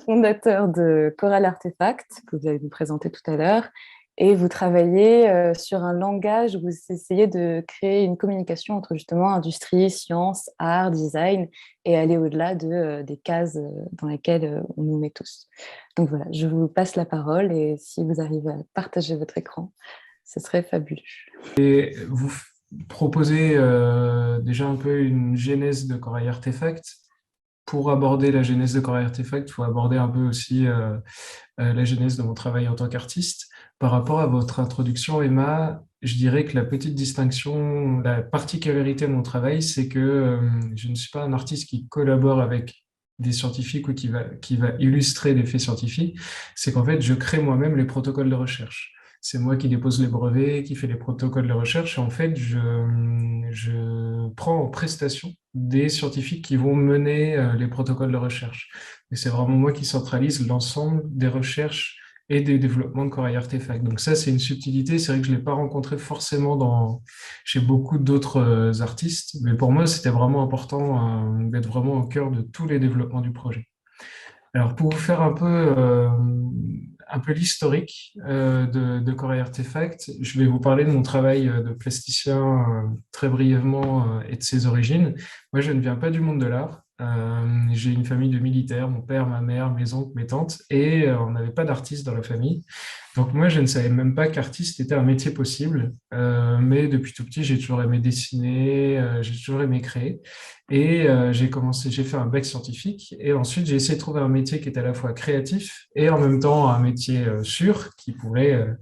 fondateur de Coral Artefact, que vous avez nous présenté tout à l'heure, et vous travaillez sur un langage où vous essayez de créer une communication entre justement industrie, science, art, design, et aller au-delà des cases dans lesquelles on nous met tous. Donc voilà, je vous passe la parole et si vous arrivez à partager votre écran, ce serait fabuleux. Et vous proposez déjà un peu une genèse de Corail Artefact. Pour aborder la genèse de Corail Artefact, il faut aborder un peu aussi la genèse de mon travail en tant qu'artiste. Par rapport à votre introduction, Emma, je dirais que la petite distinction, la particularité de mon travail, c'est que je ne suis pas un artiste qui collabore avec des scientifiques ou qui va illustrer des faits scientifiques. C'est qu'en fait, je crée moi-même les protocoles de recherche. C'est moi qui dépose les brevets, qui fait les protocoles de recherche. Et en fait, je prends en prestation des scientifiques qui vont mener les protocoles de recherche. Et c'est vraiment moi qui centralise l'ensemble des recherches et des développements de Corail Artefact. Donc ça, c'est une subtilité. C'est vrai que je ne l'ai pas rencontré forcément chez beaucoup d'autres artistes. Mais pour moi, c'était vraiment important d'être vraiment au cœur de tous les développements du projet. Alors, pour vous faire un peu l'historique de Corail Artefact, je vais vous parler de mon travail de plasticien très brièvement et de ses origines. Moi, je ne viens pas du monde de l'art. J'ai une famille de militaires, mon père, ma mère, mes oncles, mes tantes, et on n'avait pas d'artistes dans la famille. Donc moi, je ne savais même pas qu'artiste était un métier possible, mais depuis tout petit, j'ai toujours aimé dessiner, j'ai toujours aimé créer. Et j'ai fait un bac scientifique et ensuite j'ai essayé de trouver un métier qui était à la fois créatif et en même temps un métier sûr qui pourrait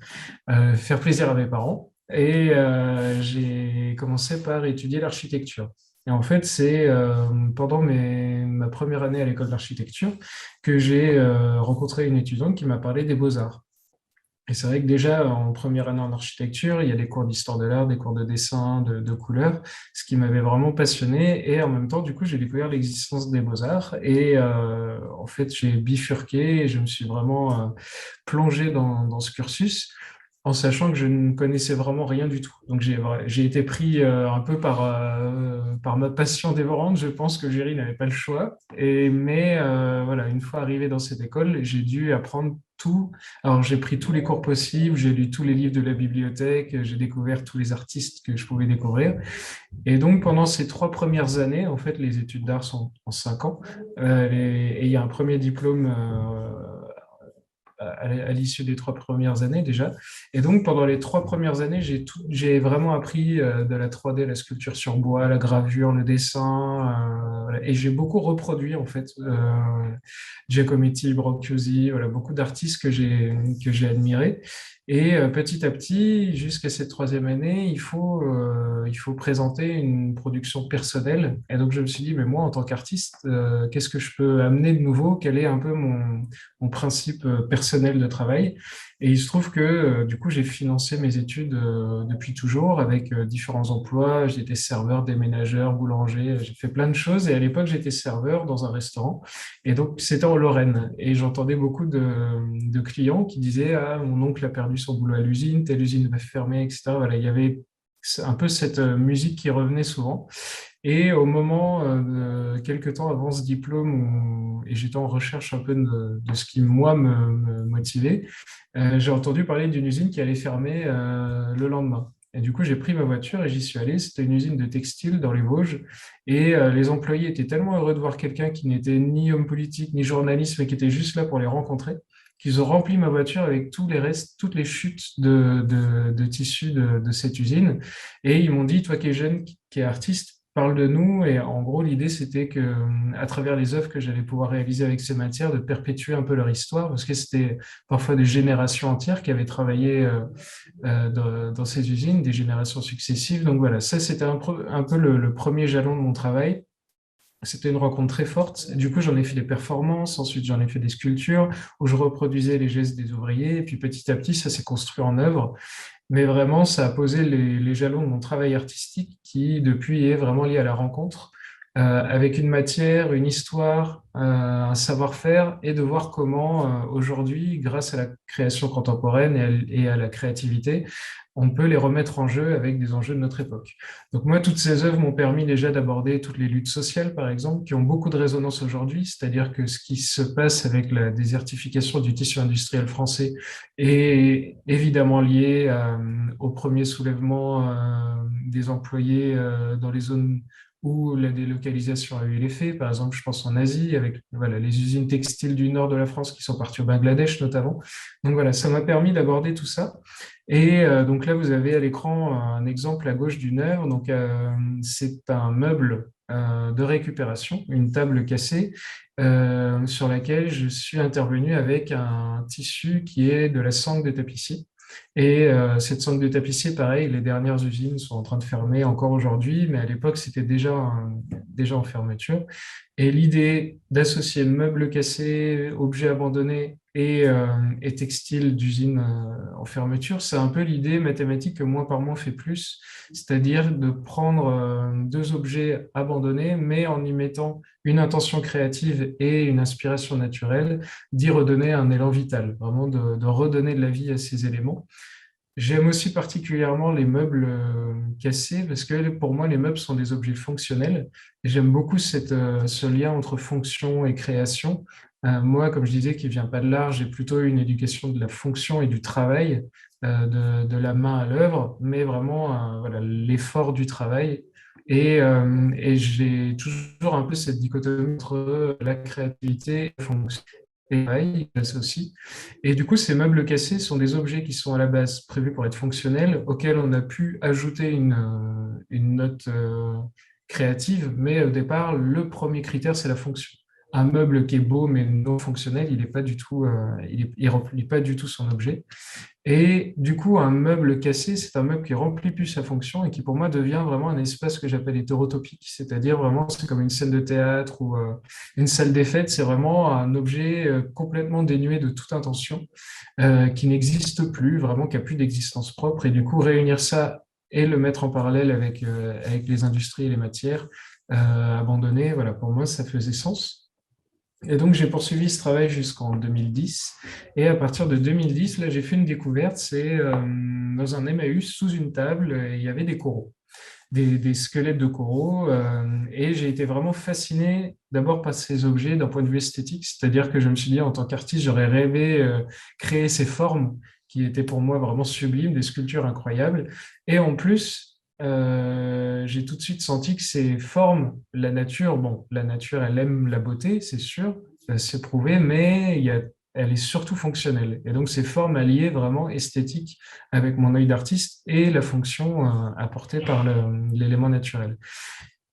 faire plaisir à mes parents. Et j'ai commencé par étudier l'architecture. Et en fait, c'est pendant ma première année à l'école d'architecture que j'ai rencontré une étudiante qui m'a parlé des beaux-arts. Et c'est vrai que déjà, en première année en architecture, il y a des cours d'histoire de l'art, des cours de dessin, de couleurs, ce qui m'avait vraiment passionné. Et en même temps, du coup, j'ai découvert l'existence des beaux-arts. Et en fait, j'ai bifurqué et je me suis vraiment plongé dans ce cursus en sachant que je ne connaissais vraiment rien du tout. Donc j'ai été pris un peu par ma passion dévorante. Je pense que Géry n'avait pas le choix. Mais voilà, une fois arrivé dans cette école, j'ai dû apprendre tout. Alors j'ai pris tous les cours possibles, j'ai lu tous les livres de la bibliothèque, j'ai découvert tous les artistes que je pouvais découvrir. Et donc pendant ces 3 premières années, en fait, les études d'art sont en 5 ans, et il y a un premier diplôme à l'issue des 3 premières années déjà. Et donc, pendant les 3 premières années, j'ai vraiment appris de la 3D, la sculpture sur bois, la gravure, le dessin. Voilà. Et j'ai beaucoup reproduit, en fait, Giacometti, Brancusi, voilà, beaucoup d'artistes que j'ai admirés. Et petit à petit, jusqu'à cette 3e année, il faut présenter une production personnelle. Et donc, je me suis dit, mais moi, en tant qu'artiste, qu'est-ce que je peux amener de nouveau? Quel est un peu mon principe personnel de travail. Et il se trouve que du coup, j'ai financé mes études depuis toujours avec différents emplois. J'étais serveur, déménageur, boulanger, j'ai fait plein de choses. Et à l'époque, j'étais serveur dans un restaurant. Et donc, c'était en Lorraine. Et j'entendais beaucoup de clients qui disaient, ah, mon oncle a perdu son boulot à l'usine, telle usine va fermer, etc. Voilà, il y avait un peu cette musique qui revenait souvent. Et au moment, quelques temps avant ce diplôme, et j'étais en recherche un peu de ce qui, moi, me motivait, j'ai entendu parler d'une usine qui allait fermer le lendemain. Et du coup, j'ai pris ma voiture et j'y suis allé. C'était une usine de textile dans les Vosges. Et les employés étaient tellement heureux de voir quelqu'un qui n'était ni homme politique, ni journaliste, mais qui était juste là pour les rencontrer, qu'ils ont rempli ma voiture avec tous les restes, toutes les chutes de tissus de cette usine. Et ils m'ont dit, toi qui es jeune, qui est artiste, parle de nous. Et en gros, l'idée, c'était que, à travers les œuvres que j'allais pouvoir réaliser avec ces matières, de perpétuer un peu leur histoire, parce que c'était parfois des générations entières qui avaient travaillé dans ces usines, des générations successives. Donc voilà, ça, c'était un peu le premier jalon de mon travail. C'était une rencontre très forte. Du coup, j'en ai fait des performances. Ensuite, j'en ai fait des sculptures où je reproduisais les gestes des ouvriers. Et puis, petit à petit, ça s'est construit en œuvre. Mais vraiment, ça a posé les jalons de mon travail artistique qui, depuis, est vraiment lié à la rencontre. avec une matière, une histoire, un savoir-faire, et de voir comment aujourd'hui, grâce à la création contemporaine et à la créativité, on peut les remettre en jeu avec des enjeux de notre époque. Donc moi, toutes ces œuvres m'ont permis déjà d'aborder toutes les luttes sociales, par exemple, qui ont beaucoup de résonance aujourd'hui, c'est-à-dire que ce qui se passe avec la désertification du tissu industriel français est évidemment lié au premier soulèvement des employés dans les zones où la délocalisation a eu l'effet. Par exemple, je pense en Asie, avec voilà, les usines textiles du nord de la France qui sont parties au Bangladesh notamment. Donc voilà, ça m'a permis d'aborder tout ça. Et donc là, vous avez à l'écran un exemple à gauche d'une œuvre. Donc, c'est un meuble de récupération, une table cassée, sur laquelle je suis intervenu avec un tissu qui est de la sangle de tapissier. Et cette sangle de tapissier, pareil, les dernières usines sont en train de fermer encore aujourd'hui, mais à l'époque, c'était déjà en fermeture. Et l'idée d'associer meubles cassés, objets abandonnés et textiles d'usines en fermeture, c'est un peu l'idée mathématique que moins par moins fait plus, c'est-à-dire de prendre deux objets abandonnés, mais en y mettant une intention créative et une inspiration naturelle, d'y redonner un élan vital, vraiment de redonner de la vie à ces éléments. J'aime aussi particulièrement les meubles cassés parce que pour moi, les meubles sont des objets fonctionnels et j'aime beaucoup ce lien entre fonction et création. Moi, comme je disais, qui vient pas de l'art, j'ai plutôt une éducation de la fonction et du travail, de la main à l'œuvre, mais vraiment voilà, l'effort du travail. Et j'ai toujours un peu cette dichotomie entre la créativité et la fonction. Et pareil, ça aussi. Et du coup, ces meubles cassés sont des objets qui sont à la base prévus pour être fonctionnels, auxquels on a pu ajouter une note créative, mais au départ, le premier critère, c'est la fonction. Un meuble qui est beau mais non fonctionnel, il est pas du tout, il remplit pas du tout son objet. Et du coup, un meuble cassé, c'est un meuble qui remplit plus sa fonction et qui, pour moi, devient vraiment un espace que j'appelle hétérotopique. C'est-à-dire vraiment, c'est comme une scène de théâtre ou une salle des fêtes. C'est vraiment un objet complètement dénué de toute intention, qui n'existe plus, vraiment, qui n'a plus d'existence propre. Et du coup, réunir ça et le mettre en parallèle avec les industries et les matières abandonnées, voilà, pour moi, ça faisait sens. Et donc, j'ai poursuivi ce travail jusqu'en 2010. Et à partir de 2010, là, j'ai fait une découverte. C'est dans un Emmaüs, sous une table, il y avait des coraux, des squelettes de coraux. Et j'ai été vraiment fasciné d'abord par ces objets d'un point de vue esthétique. C'est-à-dire que je me suis dit, en tant qu'artiste, j'aurais rêvé créer ces formes qui étaient pour moi vraiment sublimes, des sculptures incroyables. Et en plus, j'ai tout de suite senti que ces formes, la nature, bon, la nature, elle aime la beauté, c'est sûr, c'est prouvé, mais elle est surtout fonctionnelle. Et donc, ces formes alliées vraiment esthétiques avec mon œil d'artiste et la fonction apportée par l'élément naturel.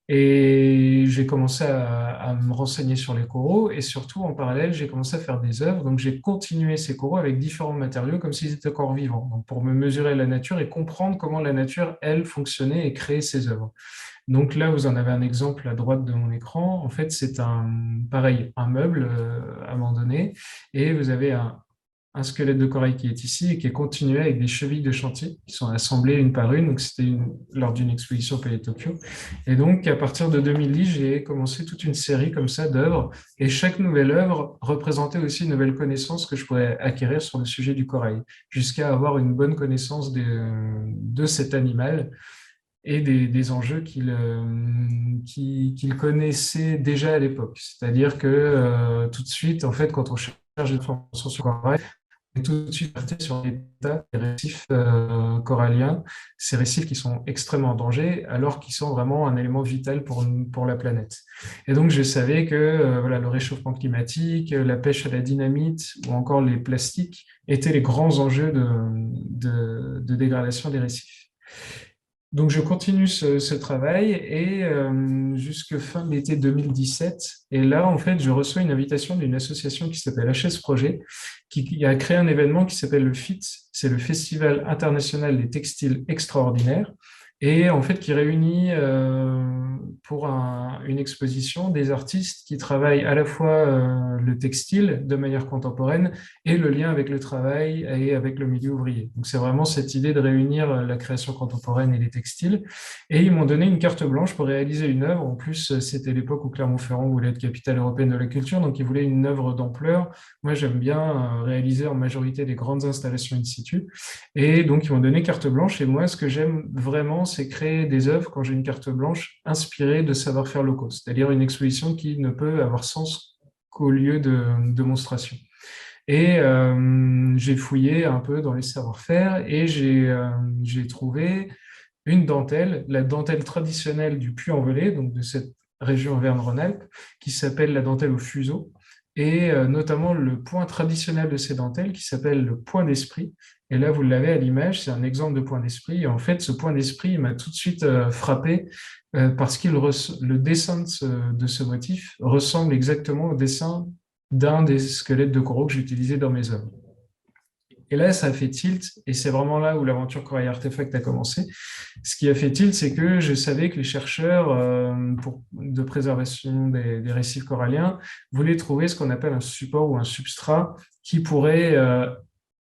Et j'ai commencé à me renseigner sur les coraux et surtout en parallèle, j'ai commencé à faire des œuvres. Donc j'ai continué ces coraux avec différents matériaux comme s'ils étaient encore vivants, donc pour me mesurer la nature et comprendre comment la nature, elle, fonctionnait et créait ses œuvres. Donc là, vous en avez un exemple à droite de mon écran. En fait, c'est pareil, un meuble abandonné et vous avez un squelette de corail qui est ici et qui est continué avec des chevilles de chantier qui sont assemblées une par une. Donc, c'était lors d'une exposition au Palais de Tokyo. Et donc, à partir de 2010, j'ai commencé toute une série comme ça d'œuvres. Et chaque nouvelle œuvre représentait aussi une nouvelle connaissance que je pourrais acquérir sur le sujet du corail, jusqu'à avoir une bonne connaissance de cet animal et des enjeux qu'il connaissait déjà à l'époque. C'est-à-dire que tout de suite, en fait, quand on cherche des informations sur le corail, et tout de suite partir sur l'état des récifs coralliens, ces récifs qui sont extrêmement en danger, alors qu'ils sont vraiment un élément vital pour la planète. Et donc, je savais que voilà, le réchauffement climatique, la pêche à la dynamite ou encore les plastiques étaient les grands enjeux de dégradation des récifs. Donc, je continue ce travail et jusque fin de l'été 2017. Et là, en fait, je reçois une invitation d'une association qui s'appelle HS Projet, qui a créé un événement qui s'appelle le FIT. C'est le Festival international des textiles extraordinaires. et en fait qui réunit pour une exposition des artistes qui travaillent à la fois le textile de manière contemporaine et le lien avec le travail et avec le milieu ouvrier. Donc c'est vraiment cette idée de réunir la création contemporaine et les textiles. Et ils m'ont donné une carte blanche pour réaliser une œuvre. En plus, c'était l'époque où Clermont-Ferrand voulait être capitale européenne de la culture, donc ils voulaient une œuvre d'ampleur. Moi, j'aime bien réaliser en majorité des grandes installations in situ. Et donc, ils m'ont donné carte blanche. Et moi, ce que j'aime vraiment, c'est créer des œuvres quand j'ai une carte blanche inspirée de savoir-faire locaux. C'est-à-dire une exposition qui ne peut avoir sens qu'au lieu de démonstration. Et j'ai fouillé un peu dans les savoir-faire et j'ai trouvé une dentelle, la dentelle traditionnelle du Puy-en-Velay, donc de cette région Auvergne-Rhône-Alpes, qui s'appelle la dentelle au fuseau, et notamment le point traditionnel de ces dentelles qui s'appelle le point d'esprit. Et là, vous l'avez à l'image, c'est un exemple de point d'esprit. Et en fait, ce point d'esprit m'a tout de suite frappé parce que le dessin de ce motif ressemble exactement au dessin d'un des squelettes de coraux que j'utilisais dans mes œuvres. Et là, ça a fait tilt, et c'est vraiment là où l'aventure Corail Artefact a commencé. Ce qui a fait tilt, c'est que je savais que les chercheurs de préservation des récifs coralliens voulaient trouver ce qu'on appelle un support ou un substrat qui pourrait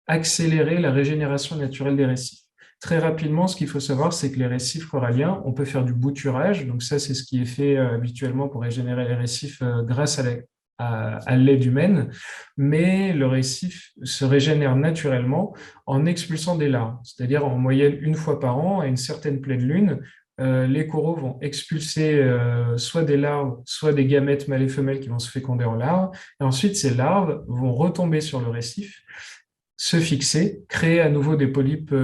accélérer la régénération naturelle des récifs. Très rapidement, ce qu'il faut savoir, c'est que les récifs coralliens, on peut faire du bouturage. Donc ça, c'est ce qui est fait habituellement pour régénérer les récifs grâce à l'aide humaine, mais le récif se régénère naturellement en expulsant des larves, c'est-à-dire en moyenne une fois par an, à une certaine pleine lune, les coraux vont expulser soit des larves, soit des gamètes mâles et femelles qui vont se féconder en larves, et ensuite ces larves vont retomber sur le récif, se fixer, créer à nouveau des polypes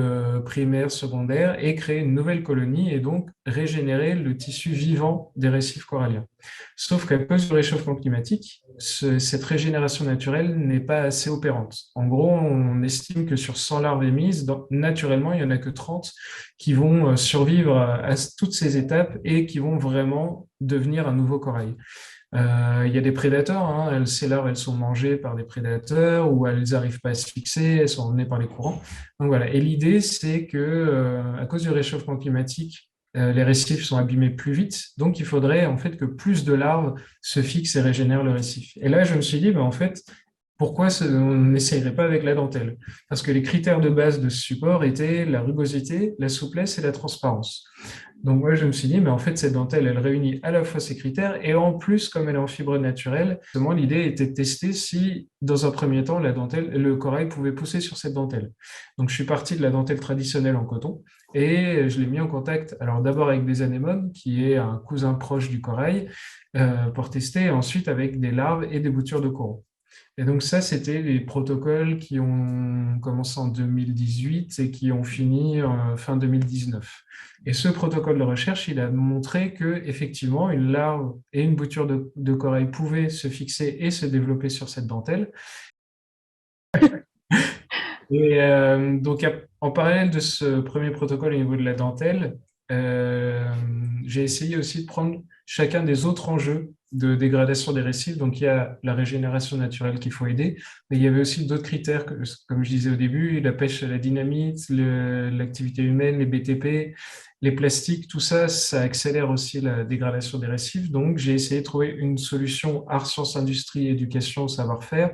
primaires, secondaires et créer une nouvelle colonie et donc régénérer le tissu vivant des récifs coralliens. Sauf qu'à cause du réchauffement climatique, cette régénération naturelle n'est pas assez opérante. En gros, on estime que sur 100 larves émises, naturellement, il n'y en a que 30 qui vont survivre à toutes ces étapes et qui vont vraiment devenir un nouveau corail. Il y a des prédateurs, hein. Ces larves, elles sont mangées par des prédateurs ou elles n'arrivent pas à se fixer, elles sont emmenées par les courants. Donc voilà. Et l'idée, c'est que à cause du réchauffement climatique, les récifs sont abîmés plus vite. Donc il faudrait en fait que plus de larves se fixent et régénèrent le récif. Et là, je me suis dit, ben, en fait, pourquoi on n'essayerait pas avec la dentelle? Parce que les critères de base de ce support étaient la rugosité, la souplesse et la transparence. Donc moi, je me suis dit, mais en fait, cette dentelle, elle réunit à la fois ces critères et en plus, comme elle est en fibre naturelle, justement, l'idée était de tester si, dans un premier temps, le corail pouvait pousser sur cette dentelle. Donc je suis parti de la dentelle traditionnelle en coton et je l'ai mis en contact, alors d'abord avec des anémones, qui est un cousin proche du corail, pour tester, et ensuite avec des larves et des boutures de coraux. Et donc ça, c'était les protocoles qui ont commencé en 2018 et qui ont fini fin 2019. Et ce protocole de recherche, il a montré que effectivement, une larve et une bouture de corail pouvaient se fixer et se développer sur cette dentelle. Et donc, en parallèle de ce premier protocole au niveau de la dentelle, j'ai essayé aussi de prendre chacun des autres enjeux de dégradation des récifs. Donc, il y a la régénération naturelle qu'il faut aider, mais il y avait aussi d'autres critères, comme je disais au début, la pêche à la dynamite, l'activité humaine, les BTP, les plastiques, tout ça, ça accélère aussi la dégradation des récifs. Donc, j'ai essayé de trouver une solution art, sciences, industrie, éducation, savoir-faire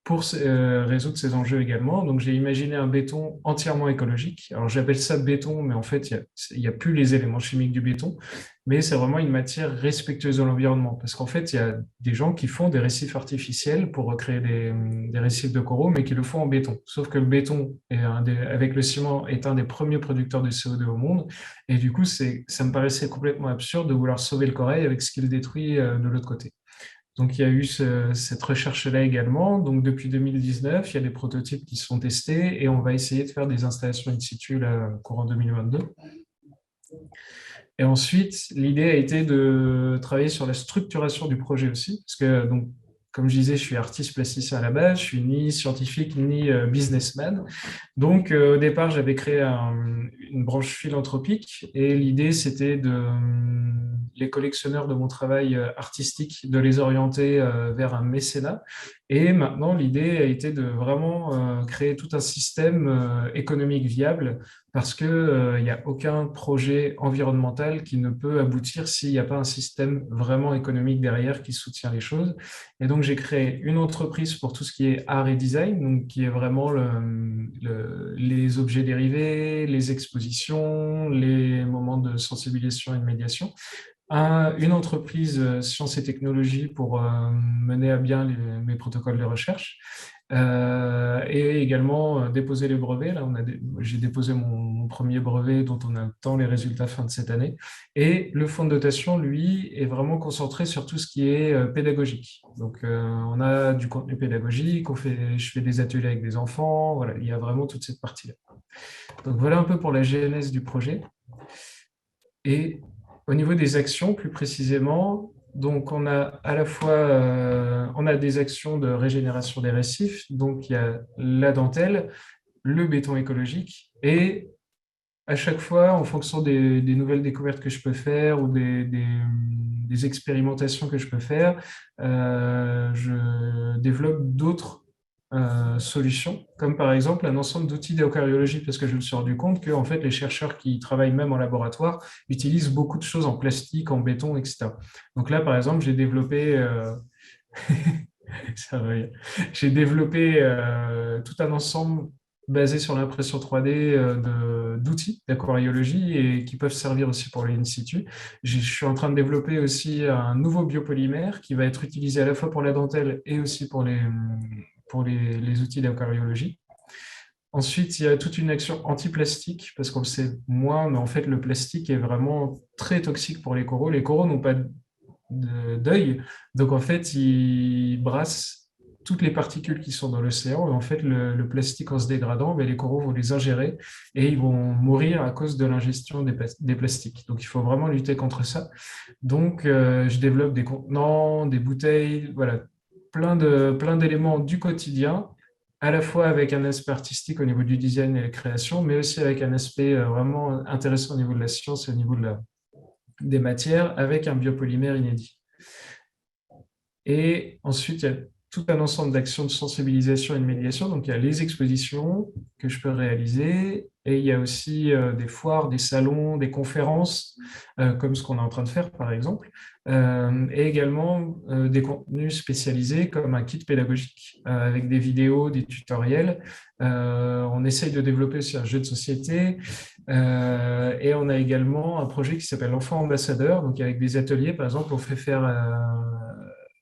pour résoudre ces enjeux également. Donc, j'ai imaginé un béton entièrement écologique. Alors, j'appelle ça béton, mais en fait, il y a plus les éléments chimiques du béton, mais c'est vraiment une matière respectueuse de l'environnement. Parce qu'en fait, il y a des gens qui font des récifs artificiels pour recréer des récifs de coraux, mais qui le font en béton. Sauf que le béton, avec le ciment, est un des premiers producteurs de CO2 au monde. Et du coup, ça me paraissait complètement absurde de vouloir sauver le corail avec ce qu'il détruit de l'autre côté. Donc, il y a eu cette recherche-là également. Donc, depuis 2019, il y a des prototypes qui sont testés et on va essayer de faire des installations in situ là, courant 2022. Et ensuite, l'idée a été de travailler sur la structuration du projet aussi, parce que, donc, comme je disais, je suis artiste plasticien à la base, je suis ni scientifique ni businessman. Donc, au départ, j'avais créé une branche philanthropique et l'idée, c'était les collectionneurs de mon travail artistique, de les orienter vers un mécénat. Et maintenant, l'idée a été de vraiment créer tout un système économique viable parce qu'il n'y a aucun projet environnemental qui ne peut aboutir s'il n'y a pas un système vraiment économique derrière qui soutient les choses. Et donc, j'ai créé une entreprise pour tout ce qui est art et design, donc qui est vraiment les objets dérivés, les expositions, les moments de sensibilisation et de médiation. Une entreprise sciences et technologies pour mener à bien mes protocoles de recherche. Et également déposer les brevets. Là, j'ai déposé mon premier brevet dont on attend les résultats fin de cette année. Et le fonds de dotation, lui, est vraiment concentré sur tout ce qui est pédagogique. Donc, on a du contenu pédagogique, je fais des ateliers avec des enfants. Voilà, il y a vraiment toute cette partie-là. Donc, voilà un peu pour la genèse du projet. Et au niveau des actions, plus précisément, donc on a à la fois on a des actions de régénération des récifs, donc il y a la dentelle, le béton écologique, et à chaque fois, en fonction des nouvelles découvertes que je peux faire ou des expérimentations que je peux faire, je développe d'autres solutions, comme par exemple un ensemble d'outils d'écocardiologie, parce que je me suis rendu compte que en fait, les chercheurs qui travaillent même en laboratoire utilisent beaucoup de choses en plastique, en béton, etc. Donc là, par exemple, j'ai développé ça va, j'ai développé tout un ensemble basé sur l'impression 3D d'outils d'aquariologie et qui peuvent servir aussi pour les in situ. Je suis en train de développer aussi un nouveau biopolymère qui va être utilisé à la fois pour la dentelle et aussi pour les outils d'aquariologie. Ensuite, il y a toute une action anti-plastique, parce qu'on le sait moins, mais en fait, le plastique est vraiment très toxique pour les coraux. Les coraux n'ont pas d'œil. Donc, en fait, ils brassent toutes les particules qui sont dans l'océan. Et en fait, le plastique, en se dégradant, mais les coraux vont les ingérer et ils vont mourir à cause de l'ingestion des plastiques. Donc, il faut vraiment lutter contre ça. Donc, je développe des contenants, des bouteilles, voilà, plein d'éléments du quotidien, à la fois avec un aspect artistique au niveau du design et la création, mais aussi avec un aspect vraiment intéressant au niveau de la science et au niveau des matières, avec un biopolymère inédit. Et ensuite, il y a tout un ensemble d'actions de sensibilisation et de médiation. Donc, il y a les expositions que je peux réaliser et il y a aussi des foires, des salons, des conférences, comme ce qu'on est en train de faire, par exemple, et également des contenus spécialisés comme un kit pédagogique avec des vidéos, des tutoriels. On essaye de développer aussi un jeu de société et on a également un projet qui s'appelle l'enfant ambassadeur. Donc, avec des ateliers, par exemple, on fait faire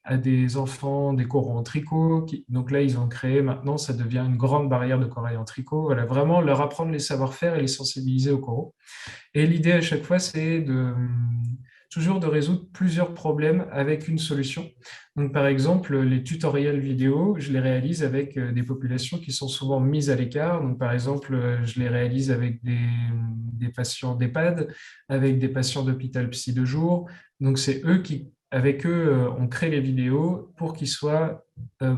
à des enfants des coraux en tricot. Donc là, ils ont créé, maintenant, ça devient une grande barrière de corail en tricot. Voilà, vraiment leur apprendre les savoir-faire et les sensibiliser aux coraux. Et l'idée à chaque fois, c'est toujours de résoudre plusieurs problèmes avec une solution. Donc, par exemple, les tutoriels vidéo, je les réalise avec des populations qui sont souvent mises à l'écart. Donc, par exemple, je les réalise avec des patients d'EHPAD, avec des patients d'hôpital psy de jour. Donc, c'est eux qui, avec eux, on crée les vidéos pour qu'ils soient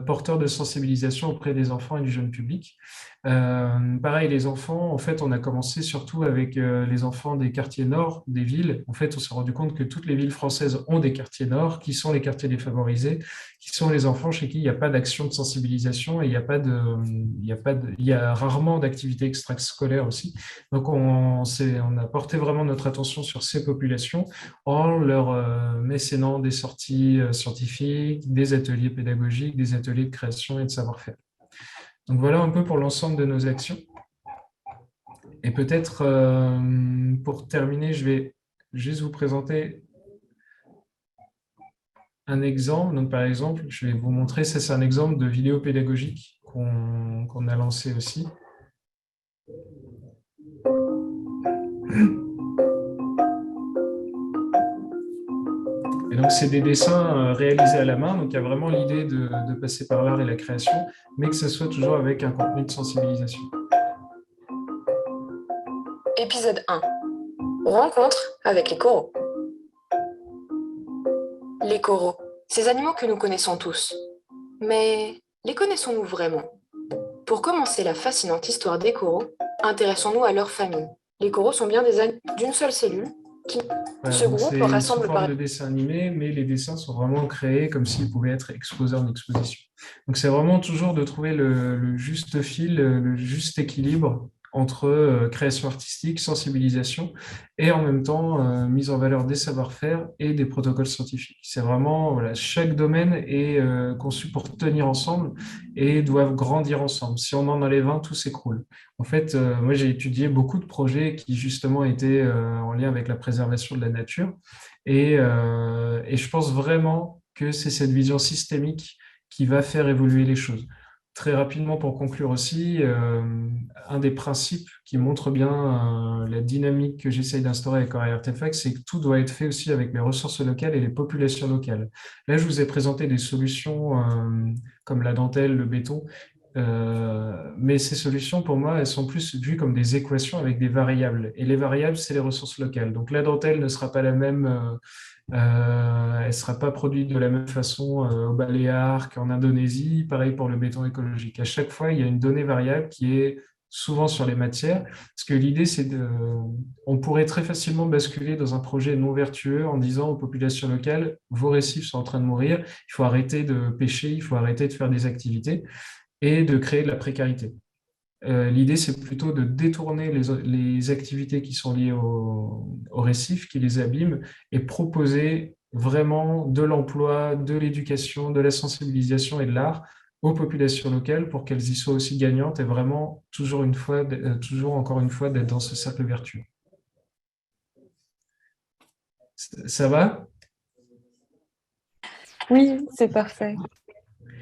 porteurs de sensibilisation auprès des enfants et du jeune public. Pareil, les enfants, en fait, on a commencé surtout avec les enfants des quartiers nord des villes. En fait, on s'est rendu compte que toutes les villes françaises ont des quartiers nord, qui sont les quartiers défavorisés, qui sont les enfants chez qui il n'y a pas d'action de sensibilisation et il y a rarement d'activités extrascolaires aussi. Donc, on a porté vraiment notre attention sur ces populations en leur mécénant des sorties scientifiques, des ateliers pédagogiques, des ateliers de création et de savoir-faire. Donc voilà un peu pour l'ensemble de nos actions. Et peut-être pour terminer, je vais juste vous présenter un exemple. Donc par exemple, je vais vous montrer, ça c'est un exemple de vidéo pédagogique qu'on a lancé aussi. Et donc c'est des dessins réalisés à la main, donc il y a vraiment l'idée de passer par l'art et la création, mais que ce soit toujours avec un contenu de sensibilisation. Épisode 1. Rencontre avec les coraux. Les coraux, ces animaux que nous connaissons tous. Mais les connaissons-nous vraiment? Pour commencer la fascinante histoire des coraux, intéressons-nous à leur famille. Les coraux sont bien des animaux d'une seule cellule qui se groupent, rassemblent par de dessins animés, mais les dessins sont vraiment créés comme s'ils pouvaient être exposés en exposition. Donc c'est vraiment toujours de trouver le juste fil, le juste équilibre entre création artistique, sensibilisation et en même temps mise en valeur des savoir-faire et des protocoles scientifiques. C'est vraiment, voilà, chaque domaine est conçu pour tenir ensemble et doivent grandir ensemble. Si on en enlève un, tout s'écroule. En fait, moi, j'ai étudié beaucoup de projets qui justement étaient en lien avec la préservation de la nature et je pense vraiment que c'est cette vision systémique qui va faire évoluer les choses. Très rapidement, pour conclure aussi, un des principes qui montre bien la dynamique que j'essaye d'instaurer avec Corail Artefact, c'est que tout doit être fait aussi avec les ressources locales et les populations locales. Là, je vous ai présenté des solutions comme la dentelle, le béton, mais ces solutions, pour moi, elles sont plus vues comme des équations avec des variables. Et les variables, c'est les ressources locales. Donc la dentelle ne sera pas la même. Elle ne sera pas produite de la même façon aux Baléares qu'en Indonésie. Pareil pour le béton écologique. À chaque fois, il y a une donnée variable qui est souvent sur les matières. Parce que l'idée, c'est on pourrait très facilement basculer dans un projet non vertueux en disant aux populations locales, vos récifs sont en train de mourir, il faut arrêter de pêcher, il faut arrêter de faire des activités et de créer de la précarité. L'idée, c'est plutôt de détourner les activités qui sont liées au récif, qui les abîment, et proposer vraiment de l'emploi, de l'éducation, de la sensibilisation et de l'art aux populations locales pour qu'elles y soient aussi gagnantes et vraiment, toujours encore une fois, d'être dans ce cercle vertueux. Ça va? Oui, c'est parfait.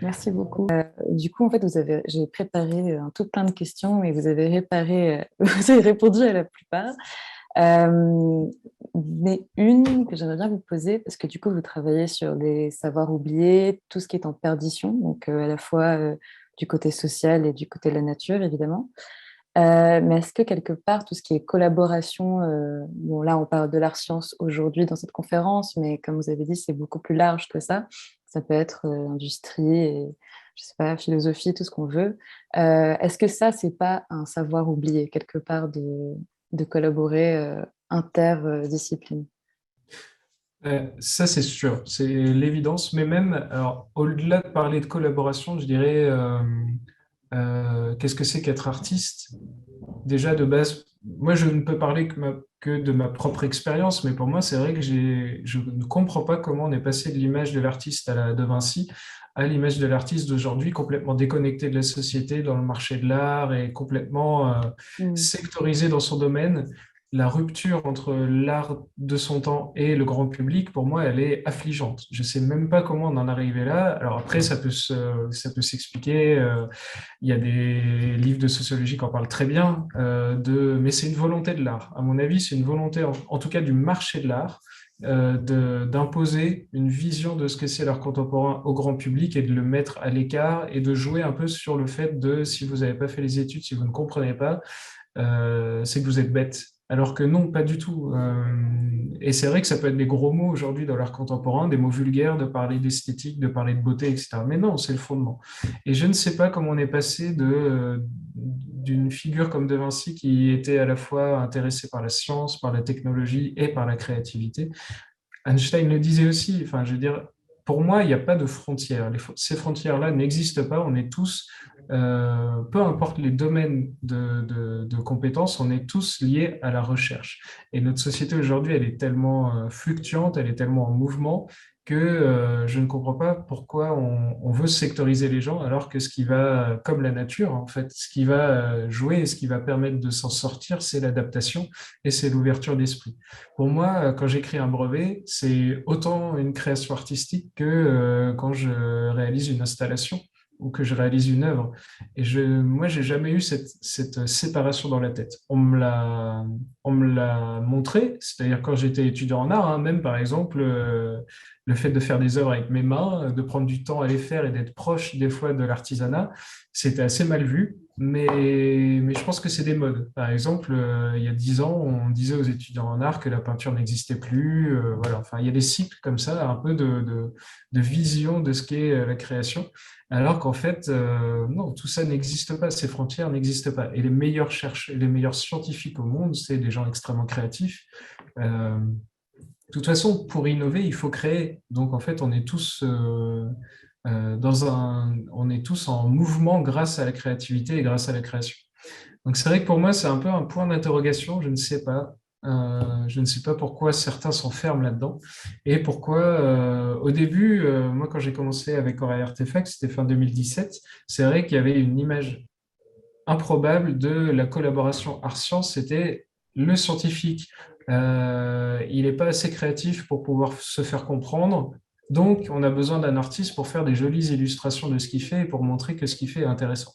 Merci beaucoup. Du coup, en fait, j'ai préparé un tout plein de questions et vous avez vous avez répondu à la plupart. Mais une que j'aimerais bien vous poser, parce que du coup, vous travaillez sur des savoirs oubliés, tout ce qui est en perdition, donc à la fois du côté social et du côté de la nature, évidemment. Mais est-ce que quelque part, tout ce qui est collaboration, bon là, on parle de l'art-science aujourd'hui dans cette conférence, mais comme vous avez dit, c'est beaucoup plus large que ça. Ça peut être industrie et, je sais pas, philosophie, tout ce qu'on veut. Est-ce que ça, c'est pas un savoir oublié quelque part de collaborer interdiscipline? Ça, c'est sûr, c'est l'évidence. Mais même, alors, au-delà de parler de collaboration, je dirais, qu'est-ce que c'est qu'être artiste? Déjà, de base, moi, je ne peux parler que de ma propre expérience, mais pour moi, c'est vrai que je ne comprends pas comment on est passé de l'image de l'artiste de Vinci à l'image de l'artiste d'aujourd'hui, complètement déconnecté de la société, dans le marché de l'art et complètement Mm. sectorisé dans son domaine. La rupture entre l'art de son temps et le grand public, pour moi, elle est affligeante. Je ne sais même pas comment on en est arrivé là. Alors après, ça peut s'expliquer. Il y a des livres de sociologie qui en parlent très bien, mais c'est une volonté de l'art. À mon avis, c'est une volonté, en tout cas du marché de l'art, d'imposer une vision de ce que c'est l'art contemporain au grand public et de le mettre à l'écart et de jouer un peu sur le fait de si vous n'avez pas fait les études, si vous ne comprenez pas, c'est que vous êtes bête. Alors que non, pas du tout. Et c'est vrai que ça peut être des gros mots aujourd'hui dans l'art contemporain, des mots vulgaires, de parler d'esthétique, de parler de beauté, etc. Mais non, c'est le fondement. Et je ne sais pas comment on est passé d'une figure comme De Vinci qui était à la fois intéressé par la science, par la technologie et par la créativité. Einstein le disait aussi, enfin, je veux dire, pour moi, il n'y a pas de frontières. Ces frontières-là n'existent pas. On est tous, peu importe les domaines de compétences, on est tous liés à la recherche. Et notre société aujourd'hui, elle est tellement fluctuante, elle est tellement en mouvement que je ne comprends pas pourquoi on veut sectoriser les gens alors que ce qui va, comme la nature, en fait, ce qui va jouer et ce qui va permettre de s'en sortir, c'est l'adaptation et c'est l'ouverture d'esprit. Pour moi, quand j'écris un brevet, c'est autant une création artistique que quand je réalise une installation ou que je réalise une œuvre. Et moi, j'ai jamais eu cette séparation dans la tête. On me l'a montré, c'est-à-dire quand j'étais étudiant en art, hein, même par exemple, le fait de faire des œuvres avec mes mains, de prendre du temps à les faire et d'être proche des fois de l'artisanat, c'était assez mal vu. Mais je pense que c'est des modes. Par exemple, il y a 10 ans, on disait aux étudiants en art que la peinture n'existait plus. Voilà. Enfin, il y a des cycles comme ça, un peu de vision de ce qu'est la création. Alors qu'en fait, non, tout ça n'existe pas. Ces frontières n'existent pas. Et les meilleurs chercheurs, les meilleurs scientifiques au monde, c'est des gens extrêmement créatifs. De toute façon, pour innover, il faut créer. Donc, en fait, on est tous on est tous en mouvement grâce à la créativité et grâce à la création. Donc c'est vrai que pour moi, c'est un peu un point d'interrogation, je ne sais pas. Je ne sais pas pourquoi certains s'enferment là-dedans et pourquoi, au début, moi quand j'ai commencé avec Corail Artefact, c'était fin 2017, c'est vrai qu'il y avait une image improbable de la collaboration art-science, c'était le scientifique. Il n'est pas assez créatif pour pouvoir se faire comprendre, donc on a besoin d'un artiste pour faire des jolies illustrations de ce qu'il fait et pour montrer que ce qu'il fait est intéressant.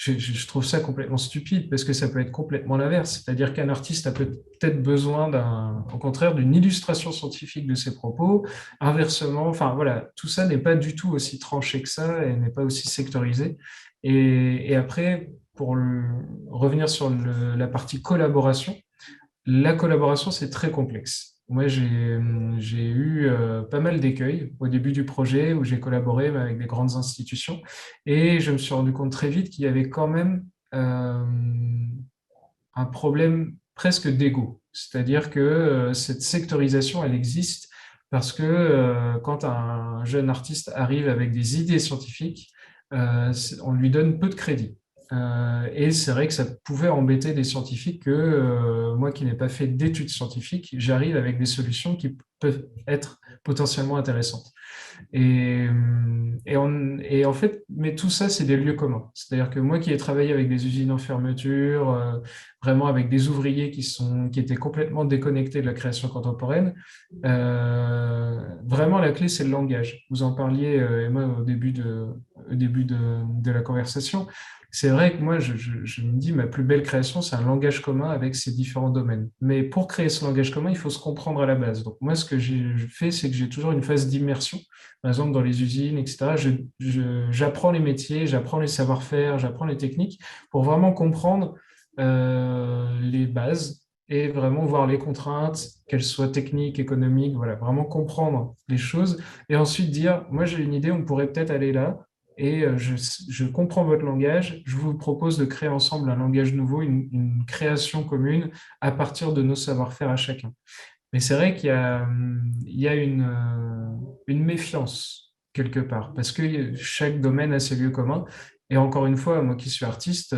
Je trouve ça complètement stupide parce que ça peut être complètement l'inverse. C'est-à-dire qu'un artiste a peut-être besoin au contraire, d'une illustration scientifique de ses propos. Inversement, enfin voilà, tout ça n'est pas du tout aussi tranché que ça et n'est pas aussi sectorisé. Et après, revenir sur la partie collaboration, la collaboration, c'est très complexe. Moi, j'ai eu pas mal d'écueils au début du projet où j'ai collaboré avec des grandes institutions et je me suis rendu compte très vite qu'il y avait quand même un problème presque d'ego. C'est-à-dire que cette sectorisation, elle existe parce que quand un jeune artiste arrive avec des idées scientifiques, on lui donne peu de crédit. Et c'est vrai que ça pouvait embêter des scientifiques que moi qui n'ai pas fait d'études scientifiques, j'arrive avec des solutions qui peuvent être potentiellement intéressantes. Et en fait, mais tout ça, c'est des lieux communs. C'est-à-dire que moi qui ai travaillé avec des usines en fermeture, vraiment avec des ouvriers qui étaient complètement déconnectés de la création contemporaine, vraiment la clé, c'est le langage. Vous en parliez, Emma, au début de la conversation. C'est vrai que moi, je me dis, ma plus belle création, c'est un langage commun avec ces différents domaines. Mais pour créer ce langage commun, il faut se comprendre à la base. Donc moi, ce que j'ai fait, c'est que j'ai toujours une phase d'immersion. Par exemple, dans les usines, etc., j'apprends les métiers, j'apprends les savoir-faire, j'apprends les techniques pour vraiment comprendre les bases et vraiment voir les contraintes, qu'elles soient techniques, économiques, voilà, vraiment comprendre les choses et ensuite dire, moi j'ai une idée, on pourrait peut-être aller là et je comprends votre langage, je vous propose de créer ensemble un langage nouveau, une création commune à partir de nos savoir-faire à chacun. Mais c'est vrai il y a une méfiance quelque part, parce que chaque domaine a ses lieux communs. Et encore une fois, moi qui suis artiste,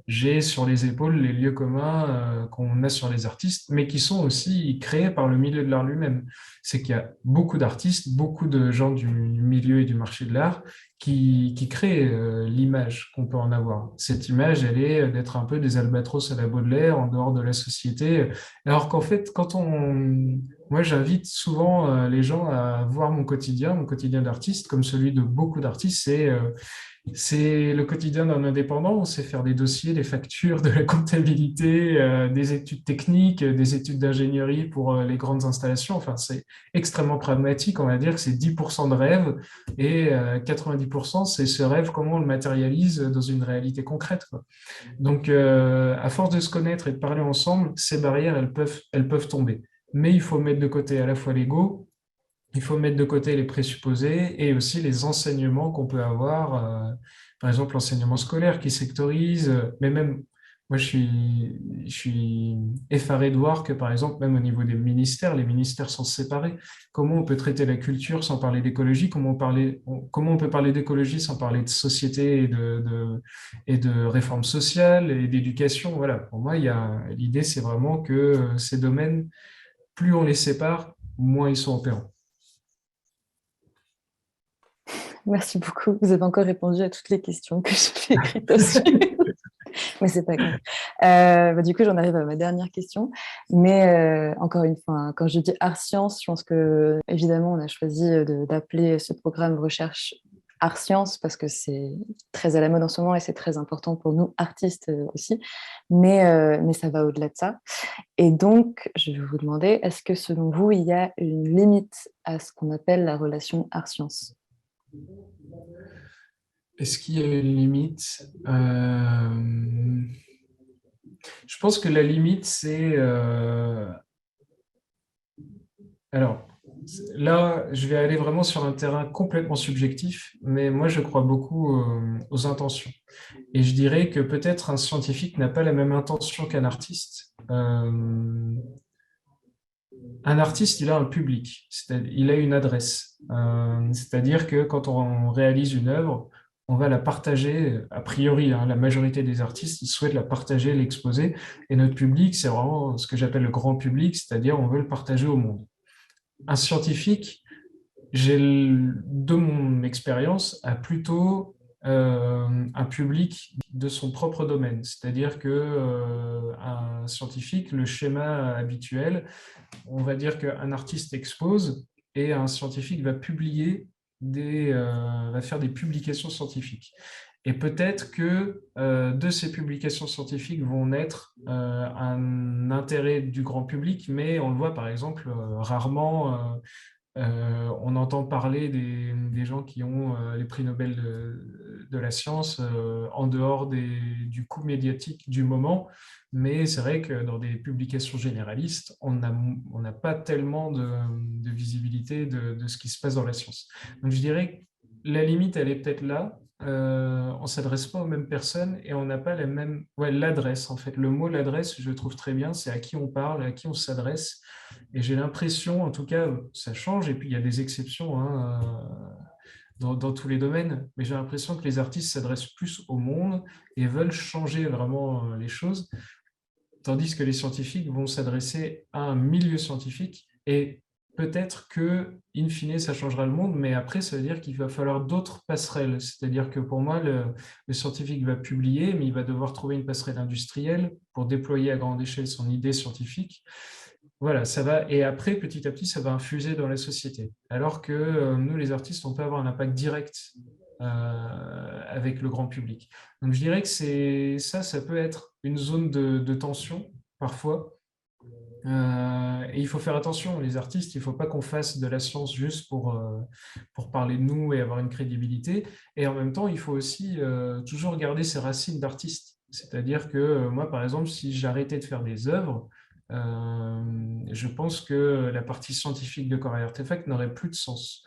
j'ai sur les épaules les lieux communs qu'on a sur les artistes, mais qui sont aussi créés par le milieu de l'art lui-même. C'est qu'il y a beaucoup d'artistes, beaucoup de gens du milieu et du marché de l'art qui créent l'image qu'on peut en avoir. Cette image, elle est d'être un peu des albatros à la Baudelaire, en dehors de la société, alors qu'en fait, moi, j'invite souvent les gens à voir mon quotidien d'artiste, comme celui de beaucoup d'artistes, c'est le quotidien d'un indépendant. On sait faire des dossiers, des factures, de la comptabilité, des études techniques, des études d'ingénierie pour les grandes installations. Enfin, c'est extrêmement pragmatique. On va dire que c'est 10% de rêve et 90%, c'est ce rêve, comment on le matérialise dans une réalité concrète, quoi. Donc, à force de se connaître et de parler ensemble, ces barrières, elles peuvent tomber. Mais il faut mettre de côté à la fois l'ego, il faut mettre de côté les présupposés et aussi les enseignements qu'on peut avoir. Par exemple, l'enseignement scolaire qui sectorise, mais même, moi, je suis effaré de voir que, par exemple, même au niveau des ministères, les ministères sont séparés. Comment on peut traiter la culture sans parler d'écologie? Comment on peut parler d'écologie sans parler de société et de réforme sociale et d'éducation? Voilà, pour moi, l'idée, c'est vraiment que ces domaines, plus on les sépare, moins ils sont opérants. Merci beaucoup. Vous avez encore répondu à toutes les questions que j'ai écrites aussi. Mais c'est pas grave. Du coup, j'en arrive à ma dernière question. Mais encore une fois, hein, quand je dis art-science, je pense que évidemment, on a choisi d'appeler ce programme recherche art-science parce que c'est très à la mode en ce moment et c'est très important pour nous, artistes aussi. Mais ça va au-delà de ça. Et donc, je vais vous demander, est-ce que selon vous, il y a une limite à ce qu'on appelle la relation art-science? Est-ce qu'il y a une limite? Je pense que la limite, c'est... Alors, là, je vais aller vraiment sur un terrain complètement subjectif, mais moi, je crois beaucoup aux intentions. Et je dirais que peut-être un scientifique n'a pas la même intention qu'un artiste. Un artiste, il a un public, il a une adresse. C'est-à-dire que quand on réalise une œuvre, on va la partager, a priori, hein, la majorité des artistes, ils souhaitent la partager, l'exposer, et notre public, c'est vraiment ce que j'appelle le grand public, c'est-à-dire on veut le partager au monde. Un scientifique, de mon expérience, a plutôt un public de son propre domaine. C'est-à-dire que un scientifique, le schéma habituel, on va dire qu'un artiste expose et un scientifique va va faire des publications scientifiques. Et peut-être que de ces publications scientifiques vont naître un intérêt du grand public, mais on le voit par exemple rarement. On entend parler des gens qui ont les prix Nobel de la science en dehors du coût médiatique du moment, mais c'est vrai que dans des publications généralistes, on n'a pas tellement de visibilité de ce qui se passe dans la science. Donc je dirais que la limite, elle est peut-être là. On ne s'adresse pas aux mêmes personnes et on n'a pas la même... Ouais, l'adresse, en fait. Le mot l'adresse, je le trouve très bien, c'est à qui on parle, à qui on s'adresse. Et j'ai l'impression, en tout cas, ça change, et puis il y a des exceptions hein, dans tous les domaines, mais j'ai l'impression que les artistes s'adressent plus au monde et veulent changer vraiment les choses, tandis que les scientifiques vont s'adresser à un milieu scientifique, et peut-être que, in fine, ça changera le monde, mais après, ça veut dire qu'il va falloir d'autres passerelles. C'est-à-dire que pour moi, le scientifique va publier, mais il va devoir trouver une passerelle industrielle pour déployer à grande échelle son idée scientifique. Voilà, ça va, et après, petit à petit, ça va infuser dans la société. Alors que nous, les artistes, on peut avoir un impact direct avec le grand public. Donc, je dirais que ça peut être une zone de tension, parfois. Et il faut faire attention, les artistes, il ne faut pas qu'on fasse de la science juste pour parler de nous et avoir une crédibilité. Et en même temps, il faut aussi toujours garder ses racines d'artiste. C'est-à-dire que moi, par exemple, si j'arrêtais de faire des œuvres, je pense que la partie scientifique de Corail Artefact n'aurait plus de sens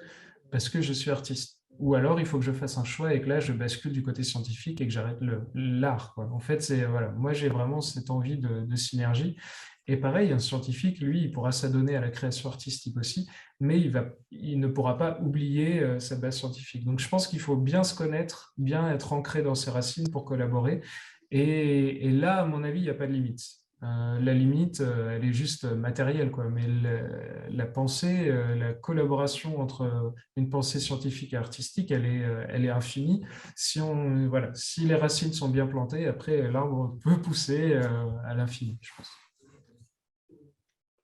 parce que je suis artiste. Ou alors, il faut que je fasse un choix et que là, je bascule du côté scientifique et que j'arrête l'art. En fait, voilà, moi, j'ai vraiment cette envie de synergie. Et pareil, un scientifique, lui, il pourra s'adonner à la création artistique aussi, mais il ne pourra pas oublier sa base scientifique. Donc, je pense qu'il faut bien se connaître, bien être ancré dans ses racines pour collaborer. Et là, à mon avis, il n'y a pas de limite. La limite, elle est juste matérielle, quoi. Mais la pensée, la collaboration entre une pensée scientifique et artistique, elle est infinie. Voilà, si les racines sont bien plantées, après, l'arbre peut pousser à l'infini, je pense.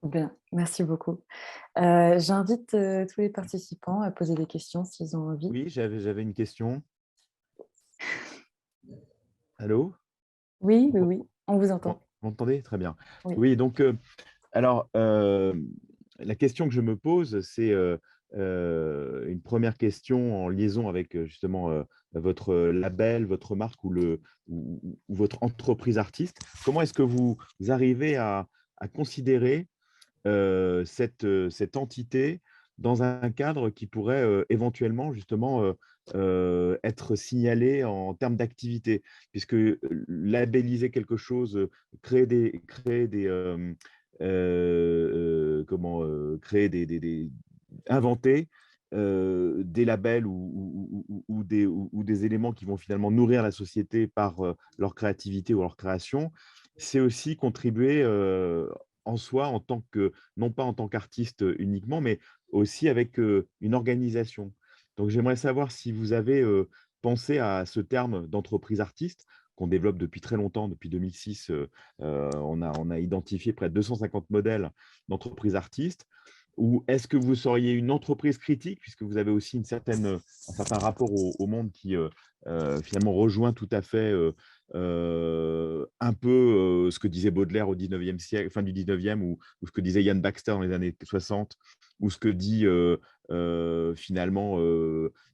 Bien, merci beaucoup. J'invite tous les participants à poser des questions s'ils ont envie. Oui, j'avais une question. Allô? Oui, oui, oui, on vous entend. Vous m'entendez? Très bien. Oui. Oui, donc, alors, la question que je me pose, c'est une première question en liaison avec justement votre label, votre marque ou votre entreprise artiste. Comment est-ce que vous arrivez à considérer cette entité dans un cadre qui pourrait éventuellement justement être signalé en termes d'activité, puisque labelliser quelque chose, inventer des labels ou des éléments qui vont finalement nourrir la société par leur créativité ou leur création, c'est aussi contribuer en soi, non pas en tant qu'artiste uniquement, mais aussi avec une organisation. Donc, j'aimerais savoir si vous avez pensé à ce terme d'entreprise artiste qu'on développe depuis très longtemps, depuis 2006. On a identifié près de 250 modèles d'entreprises artistes. Ou est-ce que vous seriez une entreprise critique, puisque vous avez aussi un certain rapport au monde qui finalement rejoint tout à fait un peu ce que disait Baudelaire au 19e siècle, fin du 19e, ou ce que disait Ian Baxter dans les années 60, ou ce que dit finalement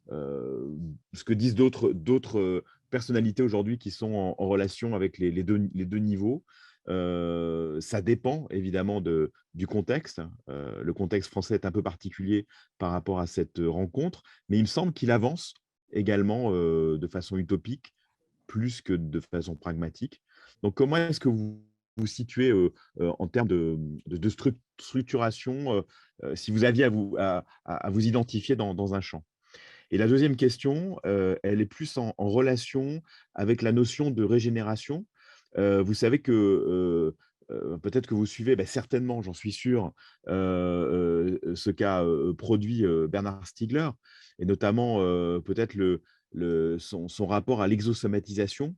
ce que disent d'autres personnalités aujourd'hui qui sont en relation avec les deux niveaux. Ça dépend évidemment du contexte. Le contexte français est un peu particulier par rapport à cette rencontre, mais il me semble qu'il avance également de façon utopique, plus que de façon pragmatique. Donc, comment est-ce que vous vous situez en termes de structuration, si vous aviez à vous identifier dans un champ? Et la deuxième question, elle est plus en relation avec la notion de régénération. Vous savez que, peut-être que vous suivez, certainement, j'en suis sûr, ce qu'a, produit, Bernard Stiegler et notamment, peut-être son rapport à l'exosomatisation,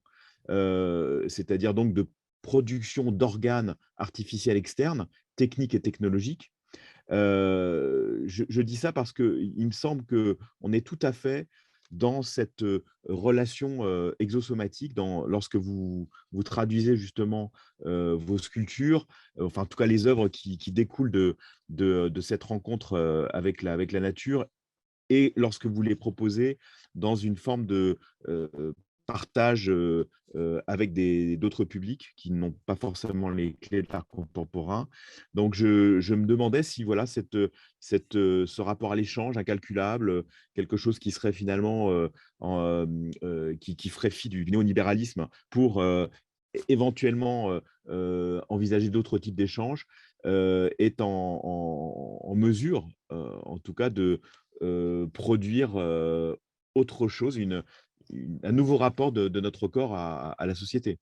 c'est-à-dire donc de production d'organes artificiels externes, techniques et technologiques. Je dis ça parce qu'il me semble qu'on est tout à fait dans cette, relation, exosomatique lorsque vous traduisez justement, vos sculptures, enfin en tout cas les œuvres qui découlent de cette rencontre, avec la nature et lorsque vous les proposez dans une forme de, partage, avec d'autres publics qui n'ont pas forcément les clés de l'art contemporain. Donc je me demandais si voilà ce rapport à l'échange incalculable, quelque chose qui serait finalement, qui ferait fi du néolibéralisme pour, éventuellement, envisager d'autres types d'échanges, est en mesure, en tout cas de produire, autre chose, un nouveau rapport de notre corps à la société.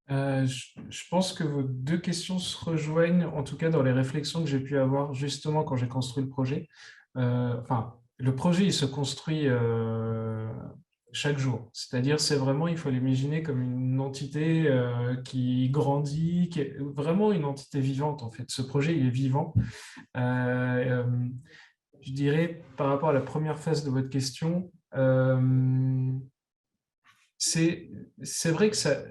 Je pense que vos deux questions se rejoignent, en tout cas dans les réflexions que j'ai pu avoir justement quand j'ai construit le projet. Enfin, le projet, il se construit chaque jour. C'est-à-dire, c'est vraiment, il faut l'imaginer comme une entité qui grandit, qui est vraiment une entité vivante, en fait. Ce projet, il est vivant. Euh, euh, je dirais, par rapport à la première phase de votre question, c'est vrai que ça,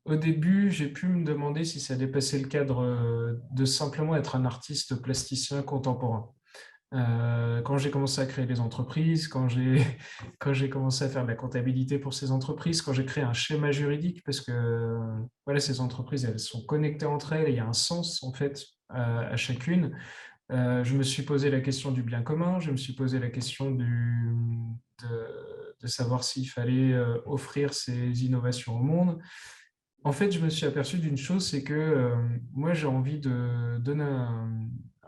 au début, j'ai pu me demander si ça dépassait le cadre de simplement être un artiste plasticien contemporain. Quand j'ai commencé à créer des entreprises, quand j'ai commencé à faire de la comptabilité pour ces entreprises, quand j'ai créé un schéma juridique, parce que voilà, ces entreprises, elles sont connectées entre elles, et il y a un sens en fait à chacune. Je me suis posé la question du bien commun, je me suis posé la question de savoir s'il fallait offrir ces innovations au monde. En fait, je me suis aperçu d'une chose, c'est que moi, j'ai envie de donner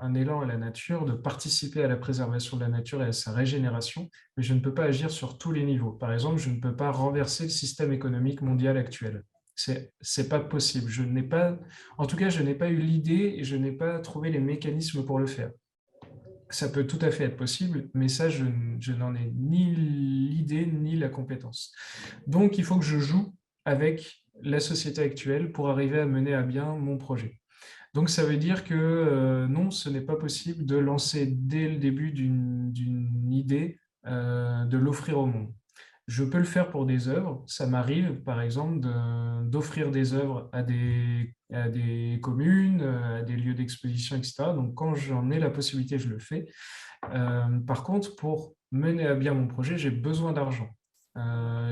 un élan à la nature, de participer à la préservation de la nature et à sa régénération, mais je ne peux pas agir sur tous les niveaux. Par exemple, je ne peux pas renverser le système économique mondial actuel. C'est pas possible. Je n'ai pas, en tout cas, je n'ai pas eu l'idée et je n'ai pas trouvé les mécanismes pour le faire. Ça peut tout à fait être possible, mais ça, je n'en ai ni l'idée ni la compétence. Donc, il faut que je joue avec la société actuelle pour arriver à mener à bien mon projet. Donc, ça veut dire que non, ce n'est pas possible de lancer dès le début d'une idée, de l'offrir au monde. Je peux le faire pour des œuvres. Ça m'arrive, par exemple, d'offrir des œuvres à des communes, à des lieux d'exposition, etc. Donc, quand j'en ai la possibilité, je le fais. Par contre, pour mener à bien mon projet, j'ai besoin d'argent.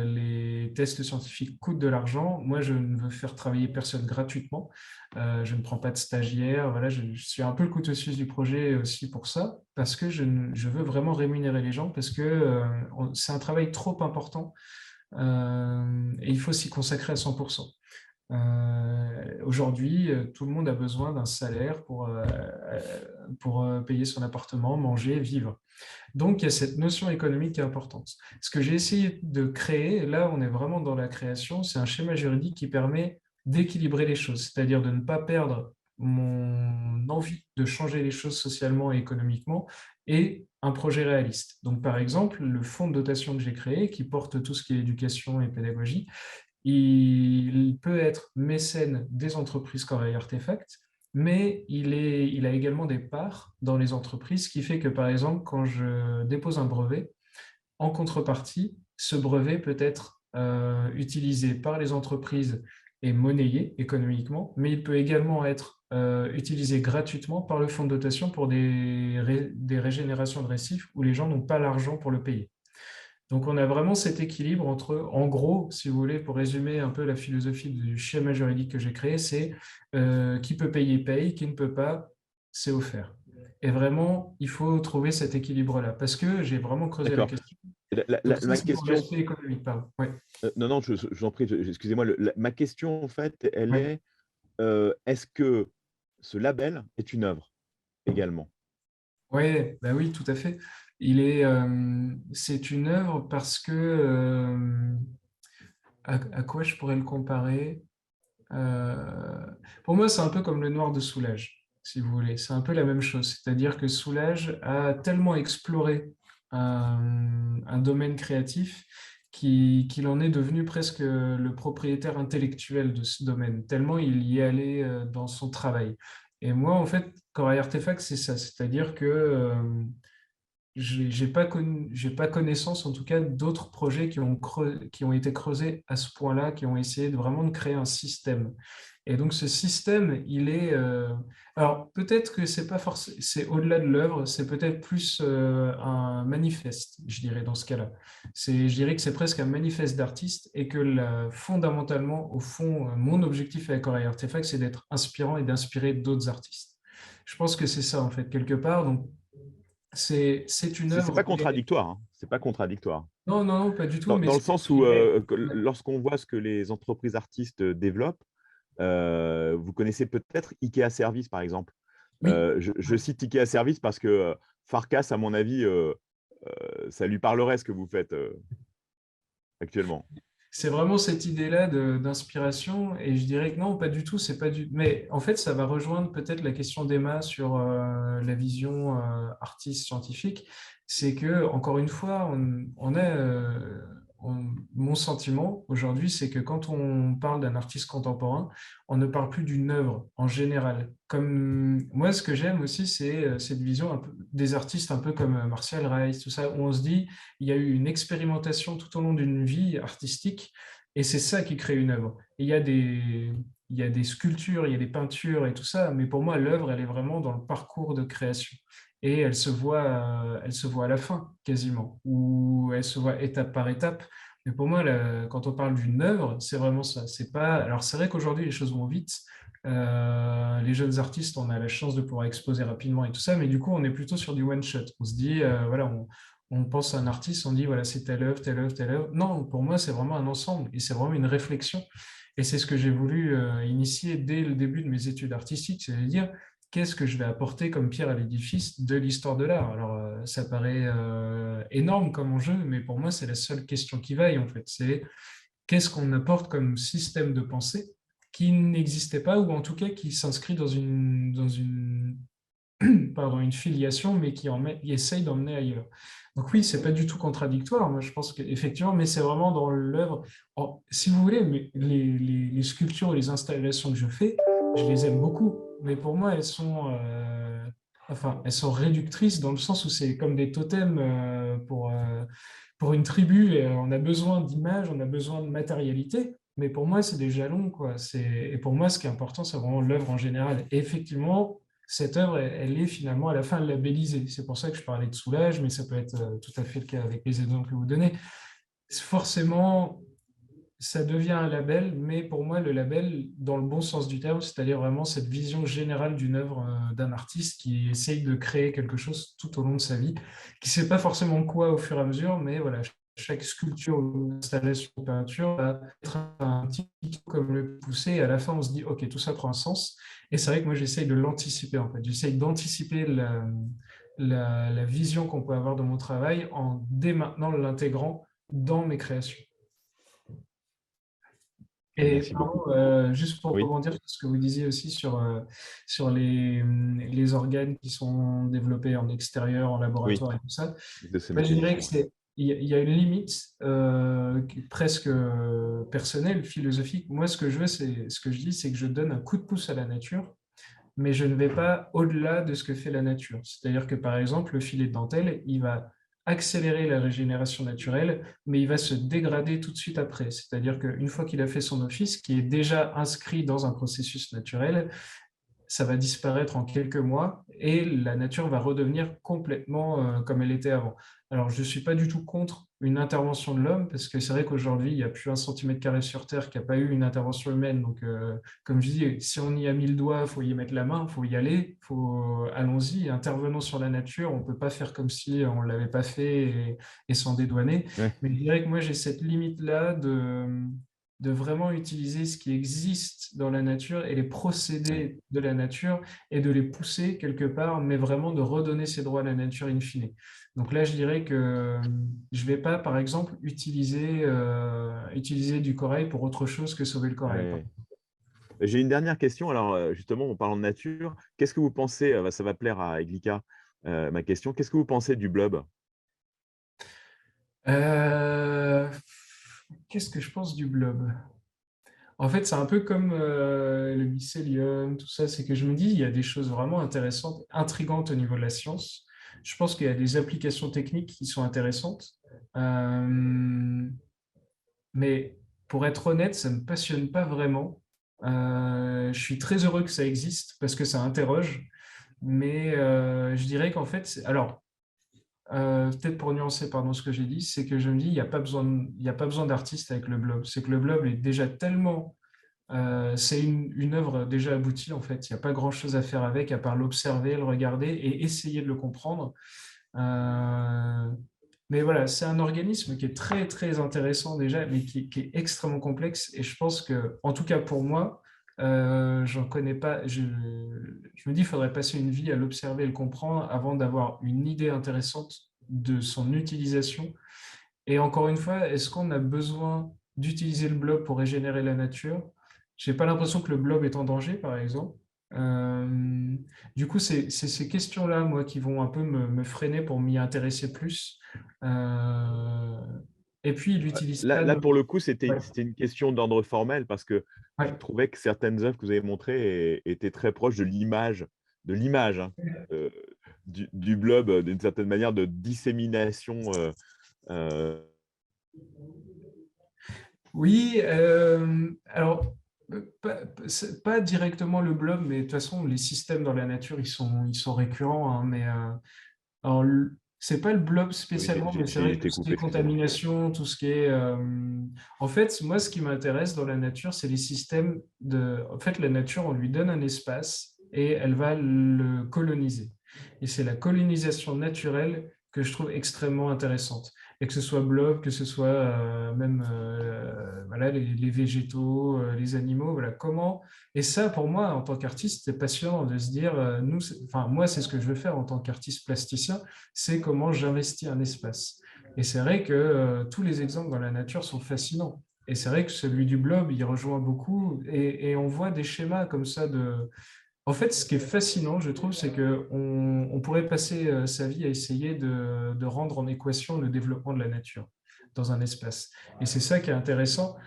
Les tests scientifiques coûtent de l'argent. Moi, je ne veux faire travailler personne gratuitement. Je ne prends pas de stagiaire. Voilà, je suis un peu le couteau suisse du projet aussi pour ça, parce que je veux vraiment rémunérer les gens, parce que c'est un travail trop important et il faut s'y consacrer à 100%. Aujourd'hui, tout le monde a besoin d'un salaire pour payer son appartement, manger, vivre. Donc, il y a cette notion économique qui est importante. Ce que j'ai essayé de créer, là, on est vraiment dans la création, c'est un schéma juridique qui permet d'équilibrer les choses, c'est-à-dire de ne pas perdre mon envie de changer les choses socialement et économiquement et un projet réaliste. Donc, par exemple, le fonds de dotation que j'ai créé, qui porte tout ce qui est éducation et pédagogie, il peut être mécène des entreprises Corail Artefact, mais il a également des parts dans les entreprises, ce qui fait que, par exemple, quand je dépose un brevet, en contrepartie, ce brevet peut être utilisé par les entreprises et monnayé économiquement, mais il peut également être utilisé gratuitement par le fonds de dotation pour des régénérations de récifs où les gens n'ont pas l'argent pour le payer. Donc, on a vraiment cet équilibre entre, en gros, si vous voulez, pour résumer un peu la philosophie du schéma juridique que j'ai créé, c'est qui peut payer, paye, qui ne peut pas, c'est offert. Et vraiment, il faut trouver cet équilibre-là, parce que j'ai vraiment creusé la D'accord. question. Donc, ça, Ma c'est pour question, l'aspect économique, pardon. Ouais, non, non, je vous en prie, excusez-moi, ma question, en fait, elle ouais. est, est-ce que ce label est une œuvre également? Ouais, bah oui, tout à fait. C'est une œuvre parce que, à quoi je pourrais le comparer? Euh, pour moi, c'est un peu comme le noir de Soulage, si vous voulez. C'est un peu la même chose. C'est-à-dire que Soulage a tellement exploré un domaine créatif qu'il en est devenu presque le propriétaire intellectuel de ce domaine, tellement il y est allé dans son travail. Et moi, en fait, Corail Artefact, c'est ça. C'est-à-dire que j'ai pas connaissance, en tout cas, d'autres projets qui ont été creusés à ce point-là, qui ont essayé vraiment de créer un système. Et donc, ce système, alors, peut-être que c'est pas forcément, c'est au-delà de l'œuvre, c'est peut-être plus un manifeste, je dirais, dans ce cas-là. Je dirais que c'est presque un manifeste d'artiste et que fondamentalement, au fond, mon objectif avec Corail Artefact, c'est d'être inspirant et d'inspirer d'autres artistes. Je pense que c'est ça, en fait, quelque part. Donc, c'est une C'est pas œuvre. contradictoire, hein. C'est pas contradictoire. Non, non, non, pas du tout, mais Dans le ce que sens je où, dirais. lorsqu'on voit ce que les entreprises artistes développent, vous connaissez peut-être IKEA Service, par exemple. Oui, Je cite IKEA Service parce que Farkas, à mon avis, ça lui parlerait ce que vous faites actuellement. c'est vraiment cette idée-là d'inspiration, et je dirais que non, pas du tout, c'est pas du. Mais en fait, ça va rejoindre peut-être la question d'Emma sur la vision artiste scientifique. C'est que, encore une fois, mon sentiment aujourd'hui, c'est que quand on parle d'un artiste contemporain, on ne parle plus d'une œuvre en général. Comme moi, ce que j'aime aussi, c'est cette vision un peu, des artistes un peu comme Martial Rice, tout ça, où on se dit il y a eu une expérimentation tout au long d'une vie artistique et c'est ça qui crée une œuvre. Et il y a des sculptures, il y a des peintures et tout ça, mais pour moi, l'œuvre, elle est vraiment dans le parcours de création. Et elle se voit à la fin, quasiment, ou elle se voit étape par étape. Mais pour moi, quand on parle d'une œuvre, c'est vraiment ça. C'est pas. Alors, c'est vrai qu'aujourd'hui, les choses vont vite. Les jeunes artistes, on a la chance de pouvoir exposer rapidement et tout ça, mais du coup, on est plutôt sur du one shot. On se dit, voilà, on pense à un artiste, on dit voilà, c'est telle œuvre, telle œuvre, telle œuvre. Non, pour moi, c'est vraiment un ensemble et c'est vraiment une réflexion. Et c'est ce que j'ai voulu initier dès le début de mes études artistiques, c'est-à-dire qu'est-ce que je vais apporter comme pierre à l'édifice de l'histoire de l'art. Alors, ça paraît énorme comme enjeu, mais pour moi, c'est la seule question qui vaille en fait. C'est qu'est-ce qu'on apporte comme système de pensée qui n'existait pas ou en tout cas qui s'inscrit dans une pardon, une filiation, mais qui essaye d'emmener ailleurs. Donc oui, c'est pas du tout contradictoire. Moi, je pense qu'effectivement, mais c'est vraiment dans l'œuvre. Si vous voulez, les sculptures et les installations que je les aime beaucoup. Mais pour moi, elles sont réductrices dans le sens où c'est comme des totems pour une tribu. Et on a besoin d'images, on a besoin de matérialité. Mais pour moi, c'est des jalons, quoi. Et pour moi, ce qui est important, c'est vraiment l'œuvre en général. Et effectivement, cette œuvre, elle est finalement à la fin labellisée. C'est pour ça que je parlais de Soulage, mais ça peut être tout à fait le cas avec les exemples que vous donnez. Forcément, ça devient un label, mais pour moi, le label, dans le bon sens du terme, c'est-à-dire vraiment cette vision générale d'une œuvre d'un artiste qui essaye de créer quelque chose tout au long de sa vie, qui ne sait pas forcément quoi au fur et à mesure, mais voilà, chaque sculpture ou installation ou peinture va être un petit peu comme le pousser, et à la fin, on se dit, OK, tout ça prend un sens. Et c'est vrai que moi, j'essaye de l'anticiper, en fait. J'essaye d'anticiper la vision qu'on peut avoir de mon travail en dès maintenant l'intégrant dans mes créations. Et Merci beaucoup. pardon, juste pour Oui, rebondir sur ce que vous disiez aussi sur les organes qui sont développés en extérieur, en oui, laboratoire et tout ça, de ce moi, je dirais que mécanisme. Ouais. il y a une limite qui est presque personnelle, philosophique. Moi, ce que je dis, c'est que je donne un coup de pouce à la nature, mais je ne vais pas au-delà de ce que fait la nature. C'est-à-dire que, par exemple, le filet de dentelle, il va accélérer la régénération naturelle, mais il va se dégrader tout de suite après. C'est-à-dire qu'une fois qu'il a fait son office, qui est déjà inscrit dans un processus naturel, ça va disparaître en quelques mois et la nature va redevenir complètement comme elle était avant. Alors, je ne suis pas du tout contre une intervention de l'homme, parce que c'est vrai qu'aujourd'hui, il n'y a plus un centimètre carré sur Terre qui n'a pas eu une intervention humaine. Donc, comme je dis, si on y a mis le doigt, il faut y mettre la main, il faut y aller, allons-y, intervenons sur la nature. On ne peut pas faire comme si on ne l'avait pas fait et s'en dédouaner. Ouais. Mais je dirais que moi, j'ai cette limite-là de vraiment utiliser ce qui existe dans la nature et les procédés de la nature et de les pousser quelque part, mais vraiment de redonner ses droits à la nature in fine. Donc là, je dirais que je ne vais pas, par exemple, utiliser du corail pour autre chose que sauver le corail. Ouais. J'ai une dernière question. Alors, justement, en parlant de nature, qu'est-ce que vous pensez, ça va plaire à Eglika, ma question, qu'est-ce que vous pensez du blob? Euh, Qu'est-ce que je pense du blob? En fait, c'est un peu comme le mycélium, tout ça. C'est que je me dis, il y a des choses vraiment intéressantes, intrigantes au niveau de la science. Je pense qu'il y a des applications techniques qui sont intéressantes. Euh, mais pour être honnête, ça ne me passionne pas vraiment. Je suis très heureux que ça existe parce que ça interroge. Mais je dirais qu'en fait, alors, peut-être pour nuancer pardon, ce que j'ai dit, c'est que je me dis, il n'y a pas besoin d'artistes avec le blob. C'est que le blob est déjà tellement c'est une œuvre déjà aboutie, en fait. Il n'y a pas grand-chose à faire avec, à part l'observer, le regarder et essayer de le comprendre. Euh, mais voilà, c'est un organisme qui est très, très intéressant déjà, mais qui est extrêmement complexe. Et je pense que, en tout cas pour moi, j'en connais pas. Je me dis, il faudrait passer une vie à l'observer et le comprendre avant d'avoir une idée intéressante de son utilisation. Et encore une fois, est-ce qu'on a besoin d'utiliser le blob pour régénérer la nature? Je n'ai pas l'impression que le blob est en danger, par exemple. Euh, du coup, c'est ces questions-là, moi, qui vont un peu me freiner pour m'y intéresser plus. Euh, et puis, il n'utilise pas Là, de... pour le coup, c'était Ouais, une question d'ordre formel parce que je ouais. trouvais que certaines œuvres que vous avez montrées étaient très proches de l'image, hein, euh, du blob, d'une certaine manière, de dissémination. Euh, Oui, alors, pas directement le blob, mais de toute façon, les systèmes dans la nature, ils sont récurrents, hein, mais... alors, c'est pas le blob oui, spécialement, mais c'est vrai j'ai que tout été ce qui est coupé, excusez-moi. contamination, tout ce qui est... En fait, moi, ce qui m'intéresse dans la nature, c'est les systèmes de... En fait, la nature, on lui donne un espace et elle va le coloniser. Et c'est la colonisation naturelle que je trouve extrêmement intéressante. Et que ce soit blob, que ce soit même voilà, les végétaux, les animaux, voilà, comment... Et ça, pour moi, en tant qu'artiste, c'est passionnant de se dire, enfin, moi, c'est ce que je veux faire en tant qu'artiste plasticien, c'est comment j'investis un espace. Et c'est vrai que tous les exemples dans la nature sont fascinants. Et c'est vrai que celui du blob, il rejoint beaucoup. Et on voit des schémas comme ça de... En fait, ce qui est fascinant, je trouve, c'est qu'on pourrait passer sa vie à essayer de rendre en équation le développement de la nature dans un espace. Et c'est ça qui est intéressant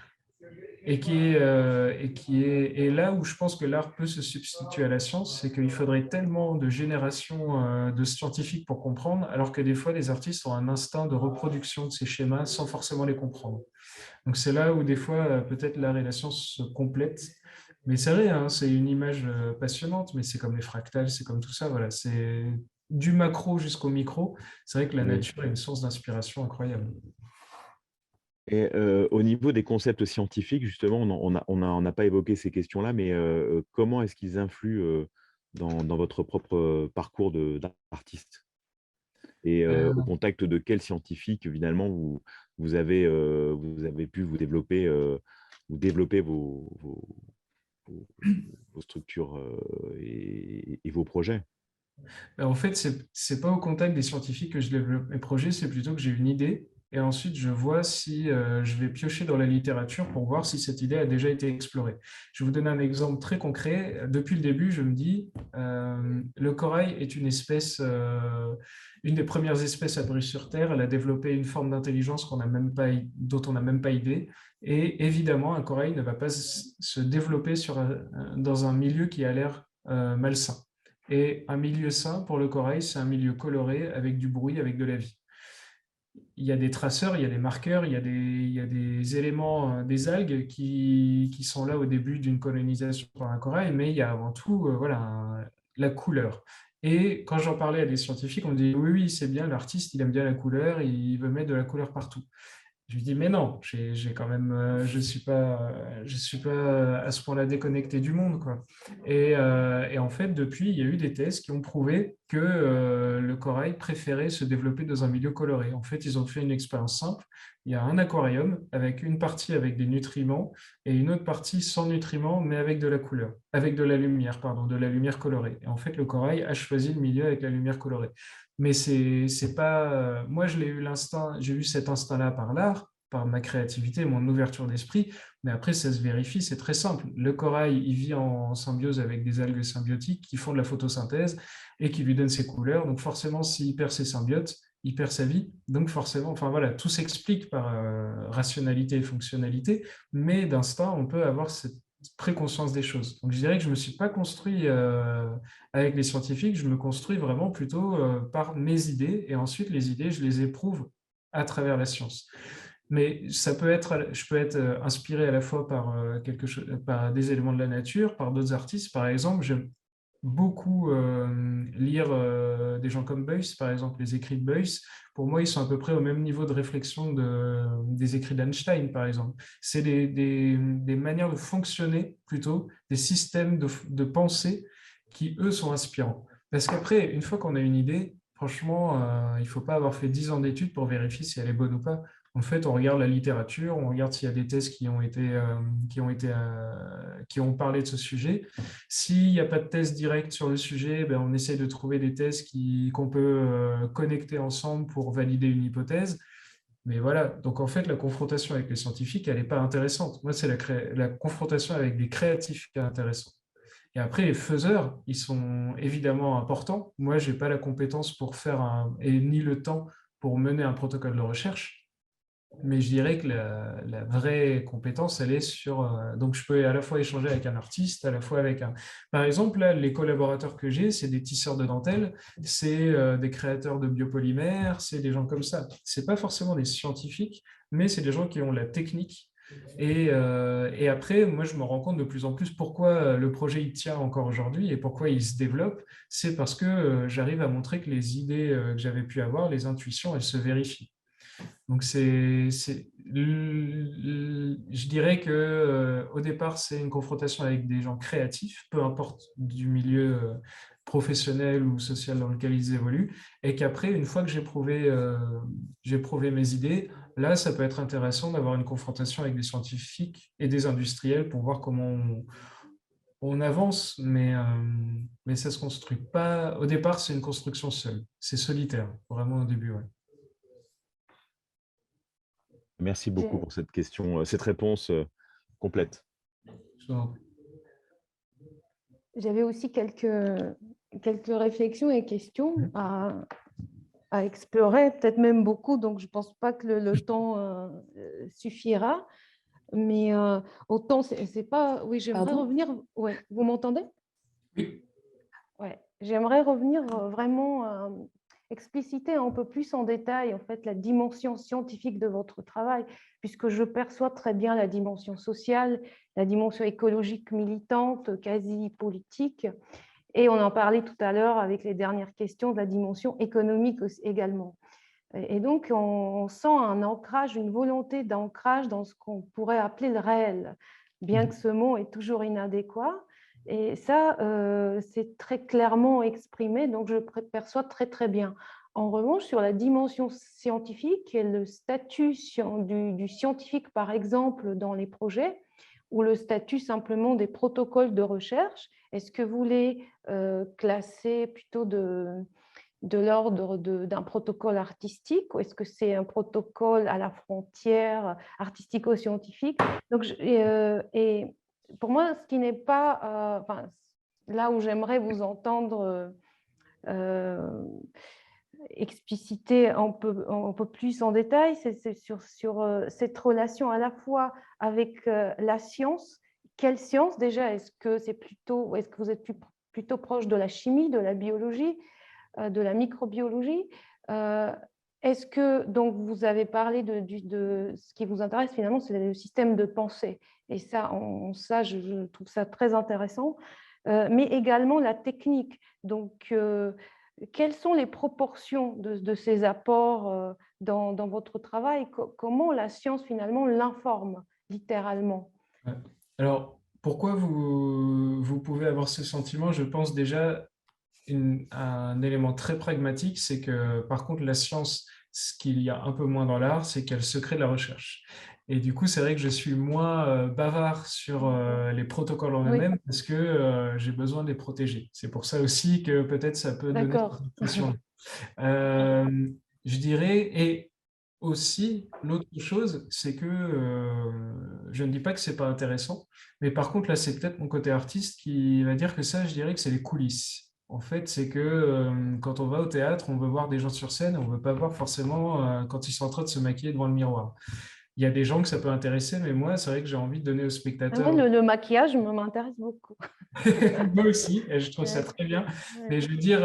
et là où je pense que l'art peut se substituer à la science, c'est qu'il faudrait tellement de générations de scientifiques pour comprendre, alors que des fois, les artistes ont un instinct de reproduction de ces schémas sans forcément les comprendre. Donc c'est là où des fois, peut-être l'art et la science se complètent. Mais c'est vrai, hein, c'est une image passionnante, mais c'est comme les fractales, c'est comme tout ça. Voilà, c'est du macro jusqu'au micro. C'est vrai que la Oui. nature est une source d'inspiration incroyable. Et au niveau des concepts scientifiques, justement, on n'a pas évoqué ces questions-là, mais comment est-ce qu'ils influent dans votre propre parcours d'artiste? Et au contact de quels scientifiques, finalement, vous avez pu vous développer vos- vos structures et vos projets? En fait, c'est pas au contact des scientifiques que je développe mes projets, c'est plutôt que j'ai une idée et ensuite je vois si je vais piocher dans la littérature pour voir si cette idée a déjà été explorée. Je vais vous donner un exemple très concret. Depuis le début, je me dis, le corail est une espèce, une des premières espèces apparues sur Terre. Elle a développé une forme d'intelligence dont on n'a même pas idée. Et évidemment, un corail ne va pas se développer dans un milieu qui a l'air malsain. Et un milieu sain pour le corail, c'est un milieu coloré avec du bruit, avec de la vie. Il y a des traceurs, il y a des marqueurs, il y a des éléments, des algues qui sont là au début d'une colonisation par un corail, mais il y a avant tout voilà, la couleur. Et quand j'en parlais à des scientifiques, on me dit oui, oui, c'est bien, l'artiste, il aime bien la couleur, il veut mettre de la couleur partout. Je lui dis, mais non, j'ai quand même, je suis pas à ce point-là déconnecté du monde, quoi. Et en fait, depuis, il y a eu des thèses qui ont prouvé que le corail préférait se développer dans un milieu coloré. En fait, ils ont fait une expérience simple. Il y a un aquarium avec une partie avec des nutriments et une autre partie sans nutriments, mais avec de la couleur, avec de la lumière, pardon, de la lumière colorée. Et en fait, le corail a choisi le milieu avec la lumière colorée. Mais c'est pas. Moi, j'ai eu cet instinct-là par l'art, par ma créativité, mon ouverture d'esprit. Mais après, ça se vérifie, c'est très simple. Le corail, il vit en symbiose avec des algues symbiotiques qui font de la photosynthèse et qui lui donnent ses couleurs. Donc forcément, s'il perd ses symbiotes, il perd sa vie. Donc forcément, enfin voilà, tout s'explique par rationalité et fonctionnalité, mais d'instinct, on peut avoir cette préconscience des choses. Donc je dirais que je ne me suis pas construit avec les scientifiques, je me construis vraiment plutôt par mes idées, et ensuite les idées, je les éprouve à travers la science. Mais ça peut être, je peux être inspiré à la fois par, quelque chose, par des éléments de la nature, par d'autres artistes. Par exemple, j'aime beaucoup lire des gens comme Beuys, par exemple, les écrits de Beuys. Pour moi, ils sont à peu près au même niveau de réflexion des écrits d'Einstein, par exemple. C'est des manières de fonctionner, plutôt, des systèmes de pensée qui, eux, sont inspirants. Parce qu'après, une fois qu'on a une idée, franchement, il ne faut pas avoir fait 10 ans d'études pour vérifier si elle est bonne ou pas. En fait, on regarde la littérature, on regarde s'il y a des thèses qui ont parlé de ce sujet. S'il n'y a pas de thèse directe sur le sujet, ben, on essaie de trouver des thèses qu'on peut connecter ensemble pour valider une hypothèse. Mais voilà, donc en fait, la confrontation avec les scientifiques, elle n'est pas intéressante. Moi, c'est la confrontation avec des créatifs qui est intéressante. Et après, les faiseurs, ils sont évidemment importants. Moi, je n'ai pas la compétence pour et ni le temps pour mener un protocole de recherche. Mais je dirais que la vraie compétence, elle est sur... donc, je peux à la fois échanger avec un artiste, à la fois avec un... Par exemple, là, les collaborateurs que j'ai, c'est des tisseurs de dentelle, c'est des créateurs de biopolymères, c'est des gens comme ça. Ce n'est pas forcément des scientifiques, mais c'est des gens qui ont la technique. Et après, moi, je me rends compte de plus en plus pourquoi le projet il tient encore aujourd'hui et pourquoi il se développe. C'est parce que j'arrive à montrer que les idées que j'avais pu avoir, les intuitions, elles se vérifient. Donc, je dirais que au départ, c'est une confrontation avec des gens créatifs, peu importe du milieu professionnel ou social dans lequel ils évoluent, et qu'après, une fois que j'ai prouvé mes idées, là, ça peut être intéressant d'avoir une confrontation avec des scientifiques et des industriels pour voir comment on avance, mais ça se construit pas. Au départ, c'est une construction seule, c'est solitaire, vraiment au début, ouais. Merci beaucoup J'ai pour cette question, cette réponse complète. J'avais aussi quelques réflexions et questions à explorer, peut-être même beaucoup, donc je ne pense pas que le temps suffira. Mais autant, c'est pas... Oui, j'aimerais Pardon? revenir... Ouais, vous m'entendez? Oui. Ouais, j'aimerais revenir vraiment expliciter un peu plus en détail en fait la dimension scientifique de votre travail, puisque je perçois très bien la dimension sociale, la dimension écologique militante, quasi politique, et on en parlait tout à l'heure avec les dernières questions de la dimension économique également. Et donc on sent un ancrage, une volonté d'ancrage dans ce qu'on pourrait appeler le réel, bien que ce mot est toujours inadéquat. Et ça, c'est très clairement exprimé, donc je perçois très très bien. En revanche, sur la dimension scientifique et le statut du scientifique, par exemple, dans les projets, ou le statut simplement des protocoles de recherche, est-ce que vous les classez plutôt de l'ordre d'un protocole artistique, ou est-ce que c'est un protocole à la frontière artistico-scientifique? Donc, et pour moi, ce qui n'est pas, là où j'aimerais vous entendre expliciter un peu plus en détail, c'est sur cette relation à la fois avec la science. Quelle science déjà? Est-ce que vous êtes plutôt proche de la chimie, de la biologie, de la microbiologie? Est-ce que, donc, vous avez parlé de ce qui vous intéresse finalement, c'est le système de pensée. Et ça, je trouve ça très intéressant. Mais également la technique. Donc, quelles sont les proportions de ces apports dans votre travail? Comment la science finalement l'informe littéralement? Ouais. Alors, pourquoi vous pouvez avoir ce sentiment? Je pense déjà, un élément très pragmatique, c'est que par contre, la science, ce qu'il y a un peu moins dans l'art, c'est qu'elle se crée de la recherche. Et du coup, c'est vrai que je suis moins bavard sur les protocoles en Oui, eux-mêmes parce que j'ai besoin de les protéger. C'est pour ça aussi que peut-être ça peut donner cette d'accord. impression. Je dirais, et aussi, l'autre chose, c'est que je ne dis pas que c'est pas intéressant, mais par contre, là, c'est peut-être mon côté artiste qui va dire que ça, je dirais que c'est les coulisses. En fait, c'est que quand on va au théâtre, on veut voir des gens sur scène, on ne veut pas voir forcément quand ils sont en train de se maquiller devant le miroir. Il y a des gens que ça peut intéresser, mais moi, c'est vrai que j'ai envie de donner au Ah ouais, spectateur. le maquillage m'intéresse beaucoup. Moi aussi, et je trouve ça Ouais, très bien. ouais. Mais je veux dire,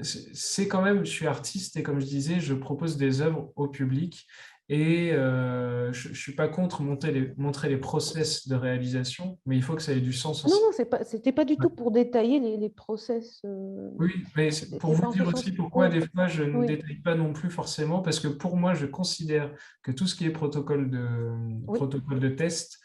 c'est quand même, je suis artiste et comme je disais, je propose des œuvres au public et je ne suis pas contre montrer les process de réalisation, mais il faut que ça ait du sens Ah non, aussi. non, c'était pas du Ouais. tout pour détailler les process. Oui, mais pour C'est vous pas en ce dire sens. aussi pourquoi Oui, des fois je ne oui, détaille pas non plus forcément, parce que pour moi, je considère que tout ce qui est oui. protocole de test,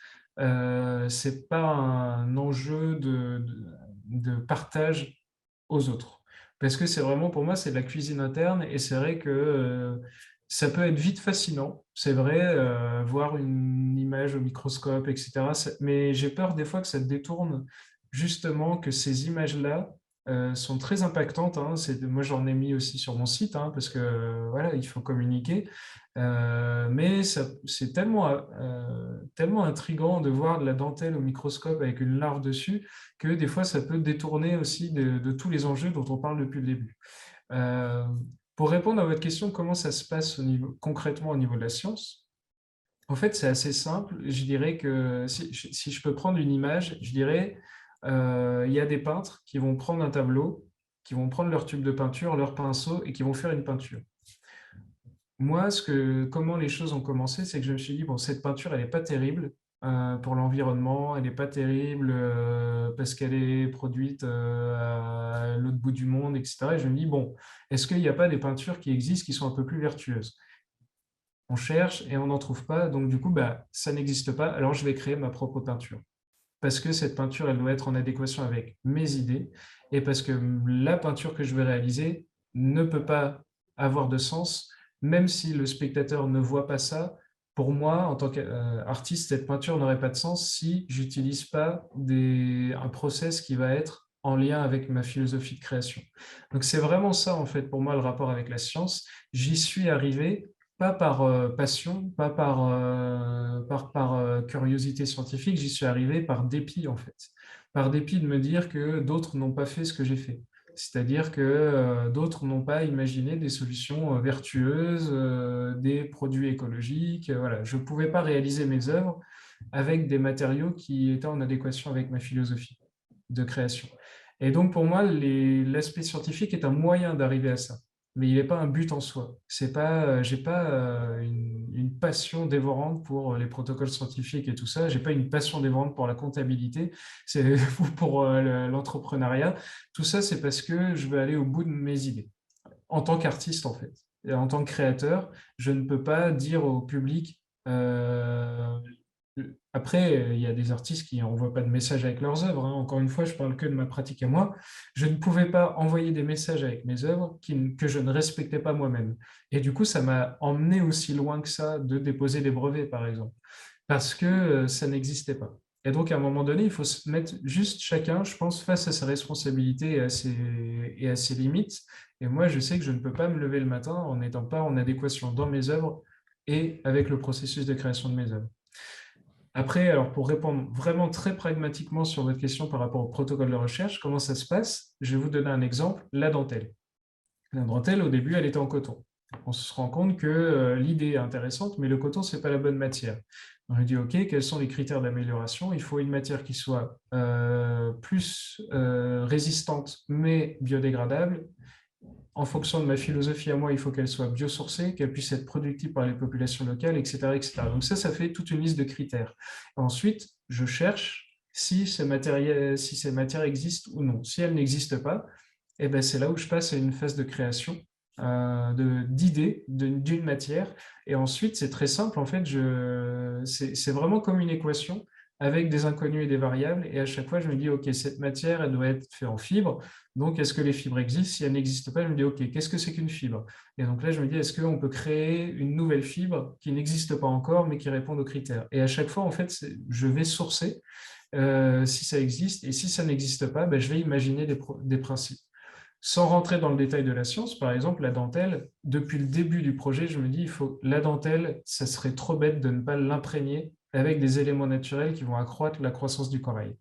c'est pas un enjeu de partage aux autres. Parce que c'est vraiment, pour moi, c'est de la cuisine interne et c'est vrai que ça peut être vite fascinant. C'est vrai, voir une image au microscope, etc. Mais j'ai peur des fois que ça détourne justement que ces images-là sont très impactantes. Hein. Moi, j'en ai mis aussi sur mon site hein, parce que voilà, il faut communiquer. Mais c'est tellement intriguant de voir de la dentelle au microscope avec une larve dessus que des fois, ça peut détourner aussi de tous les enjeux dont on parle depuis le début. Euh, pour répondre à votre question, comment ça se passe concrètement au niveau de la science? En fait, c'est assez simple. Je dirais que si je peux prendre une image, je dirais il y a des peintres qui vont prendre un tableau, qui vont prendre leur tube de peinture, leur pinceau et qui vont faire une peinture. Moi, comment les choses ont commencé, c'est que je me suis dit, bon, cette peinture, elle n'est pas terrible pour l'environnement, elle n'est pas terrible parce qu'elle est produite à l'autre bout du monde, etc. Et je me dis, bon, est-ce qu'il n'y a pas des peintures qui existent qui sont un peu plus vertueuses? On cherche et on n'en trouve pas, donc du coup, bah, ça n'existe pas, alors je vais créer ma propre peinture. Parce que cette peinture, elle doit être en adéquation avec mes idées et parce que la peinture que je vais réaliser ne peut pas avoir de sens, même si le spectateur ne voit pas ça. Pour moi, en tant qu'artiste, cette peinture n'aurait pas de sens si j'utilise pas un process qui va être en lien avec ma philosophie de création. Donc c'est vraiment ça, en fait, pour moi, le rapport avec la science. J'y suis arrivé pas par passion, pas par curiosité scientifique, j'y suis arrivé par dépit en fait. Par dépit de me dire que d'autres n'ont pas fait ce que j'ai fait. C'est-à-dire que d'autres n'ont pas imaginé des solutions vertueuses, des produits écologiques. Voilà. Je ne pouvais pas réaliser mes œuvres avec des matériaux qui étaient en adéquation avec ma philosophie de création. Et donc pour moi, l'aspect scientifique est un moyen d'arriver à ça, mais il n'est pas un but en soi. C'est pas, j'ai pas une passion dévorante pour les protocoles scientifiques et tout ça. J'ai pas une passion dévorante pour la comptabilité, c'est ou pour l'entrepreneuriat. Tout ça, c'est parce que je veux aller au bout de mes idées en tant qu'artiste en fait. Et en tant que créateur, je ne peux pas dire au public. Après, il y a des artistes qui n'envoient pas de messages avec leurs œuvres. Hein. Encore une fois, je parle que de ma pratique à moi. Je ne pouvais pas envoyer des messages avec mes œuvres que je ne respectais pas moi-même. Et du coup, ça m'a emmené aussi loin que ça de déposer des brevets, par exemple, parce que ça n'existait pas. Et donc, à un moment donné, il faut se mettre juste chacun, je pense, face à ses responsabilités et à ses limites. Et moi, je sais que je ne peux pas me lever le matin en n'étant pas en adéquation dans mes œuvres et avec le processus de création de mes œuvres. Après, alors pour répondre vraiment très pragmatiquement sur votre question par rapport au protocole de recherche, comment ça se passe? Je vais vous donner un exemple, la dentelle. La dentelle, au début, elle était en coton. On se rend compte que l'idée est intéressante, mais le coton, ce n'est pas la bonne matière. On lui dit, OK, quels sont les critères d'amélioration? Il faut une matière qui soit plus résistante, mais biodégradable. En fonction de ma philosophie à moi, il faut qu'elle soit biosourcée, qu'elle puisse être productive par les populations locales, etc., etc. Donc ça fait toute une liste de critères. Ensuite, je cherche si ces matières existent ou non. Si elles n'existent pas, eh ben, c'est là où je passe à une phase de création d'idées d'une matière. Et ensuite, c'est très simple. En fait, c'est vraiment comme une équation. avec des inconnus et des variables. Et à chaque fois, je me dis, OK, cette matière, elle doit être faite en fibre. Donc, est-ce que les fibres existent? Si elles n'existent pas, je me dis, OK, qu'est-ce que c'est qu'une fibre? Et donc là, je me dis, est-ce qu'on peut créer une nouvelle fibre qui n'existe pas encore, mais qui répond aux critères? Et à chaque fois, en fait, je vais sourcer si ça existe. Et si ça n'existe pas, ben, je vais imaginer des principes. Sans rentrer dans le détail de la science, par exemple, la dentelle, depuis le début du projet, je me dis, la dentelle, ça serait trop bête de ne pas l'imprégner avec des éléments naturels qui vont accroître la croissance du corail.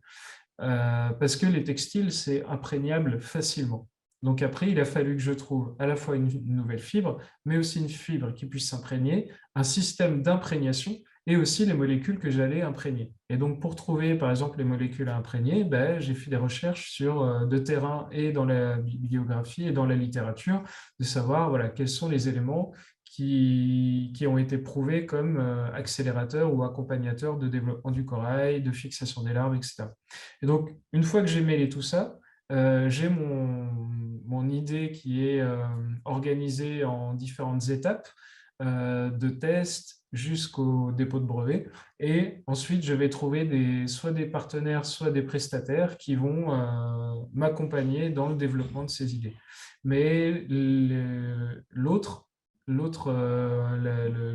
Parce que les textiles, c'est imprégnable facilement. Donc après, il a fallu que je trouve à la fois une nouvelle fibre, mais aussi une fibre qui puisse s'imprégner, un système d'imprégnation et aussi les molécules que j'allais imprégner. Et donc, pour trouver, par exemple, les molécules à imprégner, ben, j'ai fait des recherches de terrain et dans la bibliographie et dans la littérature, de savoir voilà, quels sont les éléments qui ont été prouvés comme accélérateurs ou accompagnateurs de développement du corail, de fixation des larves, etc. Et donc, une fois que j'ai mêlé tout ça, j'ai mon idée qui est organisée en différentes étapes de tests jusqu'au dépôt de brevet. Et ensuite, je vais trouver soit des partenaires, soit des prestataires qui vont m'accompagner dans le développement de ces idées. Mais le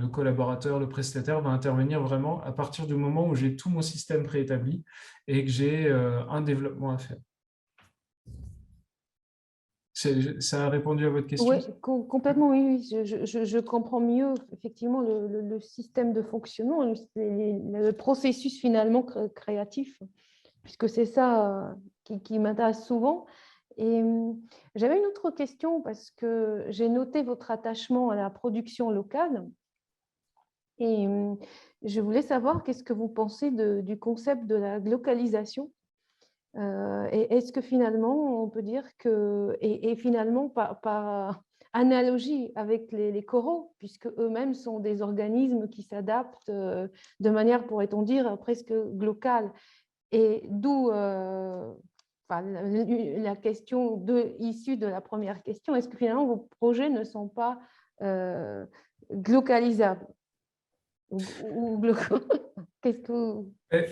collaborateur, le prestataire va intervenir vraiment à partir du moment où j'ai tout mon système préétabli et que j'ai un développement à faire. Ça a répondu à votre question? Oui, complètement, oui. Je comprends mieux effectivement le système de fonctionnement, le processus finalement créatif, puisque c'est ça qui m'intéresse souvent. Et j'avais une autre question parce que j'ai noté votre attachement à la production locale et je voulais savoir qu'est-ce que vous pensez du concept de la localisation. Et est-ce que finalement, on peut dire que, et finalement, par analogie avec les coraux, puisque eux-mêmes sont des organismes qui s'adaptent de manière, pourrait-on dire, presque locale. Et d'où la question issue de la première question, est-ce que finalement vos projets ne sont pas localisables Qu'est-ce que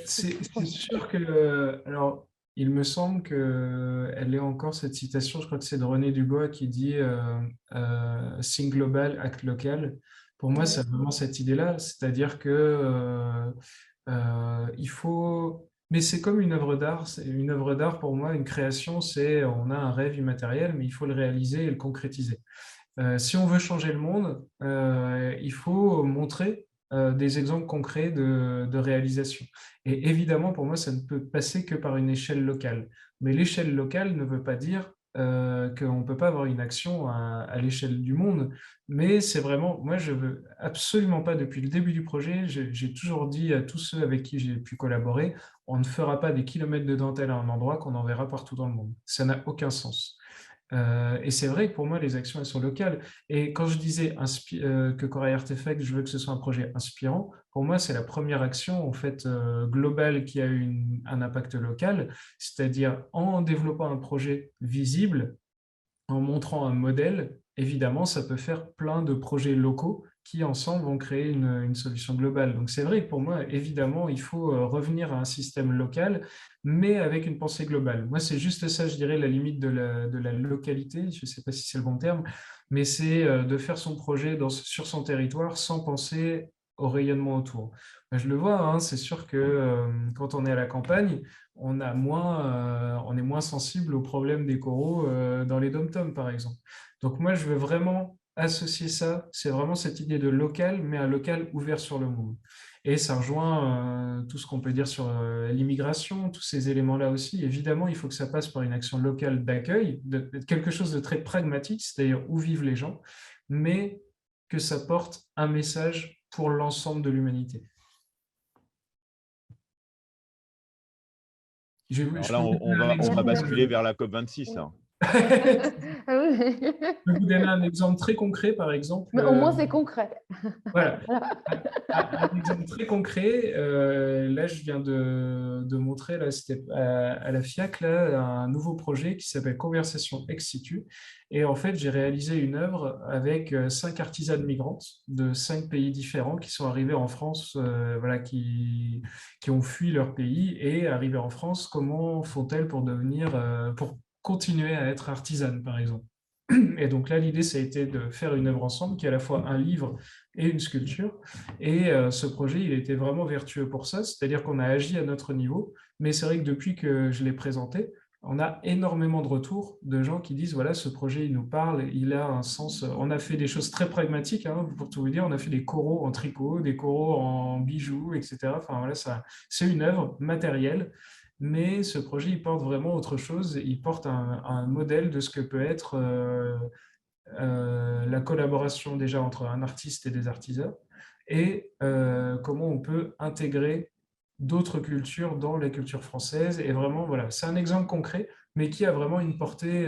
C'est sûr que, alors, il me semble qu'elle est encore cette citation, je crois que c'est de René Dubois qui dit Think global, act local. Pour moi, c'est vraiment cette idée-là, c'est-à-dire que il faut. Mais c'est comme une œuvre d'art. Une œuvre d'art, pour moi, une création, on a un rêve immatériel, mais il faut le réaliser et le concrétiser. Si on veut changer le monde, il faut montrer des exemples concrets de réalisation. Et évidemment, pour moi, ça ne peut passer que par une échelle locale. Mais l'échelle locale ne veut pas dire qu'on ne peut pas avoir une action à l'échelle du monde. Mais c'est vraiment, moi, je veux absolument pas, depuis le début du projet, j'ai toujours dit à tous ceux avec qui j'ai pu collaborer, on ne fera pas des kilomètres de dentelle à un endroit qu'on enverra partout dans le monde. Ça n'a aucun sens. Et c'est vrai que pour moi, les actions, elles sont locales. Et quand je disais que Corail Artefact, je veux que ce soit un projet inspirant, pour moi, c'est la première action en fait, globale qui a eu un impact local, c'est-à-dire en développant un projet visible, en montrant un modèle, évidemment, ça peut faire plein de projets locaux qui, ensemble, vont créer une solution globale. Donc, c'est vrai que pour moi, évidemment, il faut revenir à un système local, mais avec une pensée globale. Moi, c'est juste ça, je dirais, la limite de la localité, je ne sais pas si c'est le bon terme, mais c'est de faire son projet sur son territoire sans penser au rayonnement autour. Je le vois, hein, c'est sûr que quand on est à la campagne, on est moins sensible aux problèmes des coraux dans les dom-toms, par exemple. Donc moi, je veux vraiment associer ça, c'est vraiment cette idée de local, mais un local ouvert sur le monde. Et ça rejoint tout ce qu'on peut dire sur l'immigration, tous ces éléments-là aussi. Évidemment, il faut que ça passe par une action locale d'accueil, quelque chose de très pragmatique, c'est-à-dire où vivent les gens, mais que ça porte un message pour l'ensemble de l'humanité. Alors là, on va basculer vers la COP26. Là. Ah oui. Je vais vous donner un exemple très concret, par exemple. Mais au moins, c'est concret. Voilà. Un exemple très concret, là je viens de montrer, là, c'était à la FIAC, là, un nouveau projet qui s'appelle Conversation ex situ. Et en fait, j'ai réalisé une œuvre avec 5 artisanes migrantes de 5 pays différents qui sont arrivées en France, voilà, qui ont fui leur pays et arrivées en France, comment font-elles pour devenir, pour continuer à être artisanes, par exemple. Et donc là, l'idée, ça a été de faire une œuvre ensemble qui est à la fois un livre et une sculpture. Et ce projet, il était vraiment vertueux pour ça, c'est-à-dire qu'on a agi à notre niveau. Mais c'est vrai que depuis que je l'ai présenté, on a énormément de retours de gens qui disent, voilà, ce projet, il nous parle, il a un sens. On a fait des choses très pragmatiques, hein, pour tout vous dire. On a fait des coraux en tricot, des coraux en bijoux, etc. Enfin, voilà, c'est une œuvre matérielle. Mais ce projet, il porte vraiment autre chose. Il porte un modèle de ce que peut être la collaboration déjà entre un artiste et des artisans et comment on peut intégrer d'autres cultures dans la culture française. Et vraiment, voilà, c'est un exemple concret, mais qui a vraiment une portée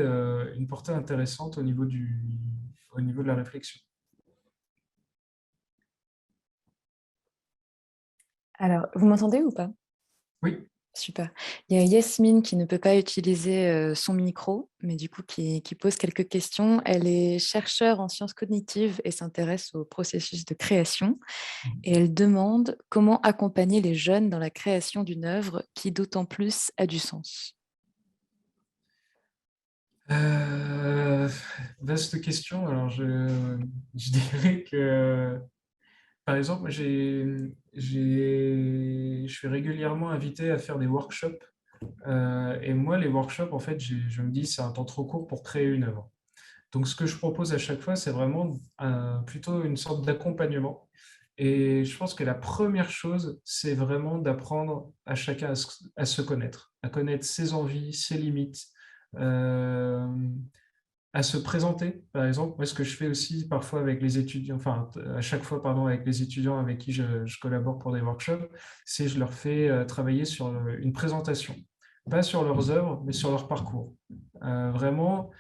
intéressante au niveau de la réflexion. Alors, vous m'entendez ou pas? Oui. Super. Il y a Yasmine qui ne peut pas utiliser son micro, mais du coup qui pose quelques questions. Elle est chercheure en sciences cognitives et s'intéresse au processus de création. Et elle demande comment accompagner les jeunes dans la création d'une œuvre qui d'autant plus a du sens. Euh, Vaste question. Alors, je dirais que, par exemple, je suis régulièrement invité à faire des workshops. Et moi, les workshops, en fait, je me dis, c'est un temps trop court pour créer une œuvre. Donc, ce que je propose à chaque fois, c'est vraiment plutôt une sorte d'accompagnement. Et je pense que la première chose, c'est vraiment d'apprendre à chacun à se connaître, à connaître ses envies, ses limites, euh, à se présenter, par exemple. Moi, ce que je fais aussi parfois avec les étudiants, enfin, à chaque fois, pardon, avec les étudiants avec qui je collabore pour des workshops, c'est je leur fais travailler sur une présentation. Pas sur leurs œuvres, mais sur leur parcours. Vraiment,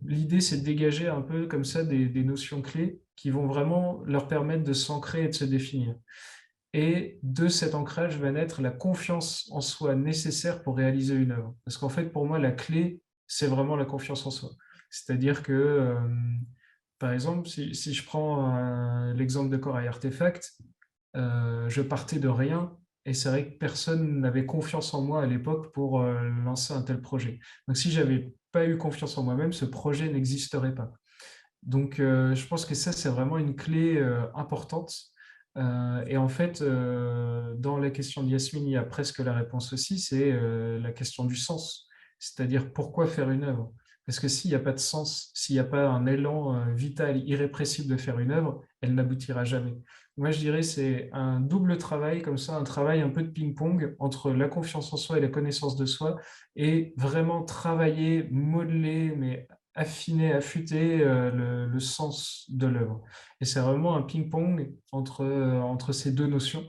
l'idée, c'est de dégager un peu comme ça des notions clés qui vont vraiment leur permettre de s'ancrer et de se définir. Et de cet ancrage va naître la confiance en soi nécessaire pour réaliser une œuvre. Parce qu'en fait, pour moi, la clé, c'est vraiment la confiance en soi. C'est-à-dire que, par exemple, si je prends l'exemple de Corail Artefact, je partais de rien et c'est vrai que personne n'avait confiance en moi à l'époque pour lancer un tel projet. Donc, si j'avais pas eu confiance en moi-même, ce projet n'existerait pas. Donc, je pense que ça, c'est vraiment une clé importante. Et en fait, dans la question de Yasmine, il y a presque la réponse aussi, c'est la question du sens. C'est-à-dire pourquoi faire une œuvre? Parce que s'il n'y a pas de sens, s'il n'y a pas un élan vital, irrépressible de faire une œuvre, elle n'aboutira jamais. Moi, je dirais c'est un double travail, comme ça, un travail un peu de ping-pong entre la confiance en soi et la connaissance de soi, et vraiment travailler, modeler, mais affiner, affûter le sens de l'œuvre. Et c'est vraiment un ping-pong entre ces deux notions.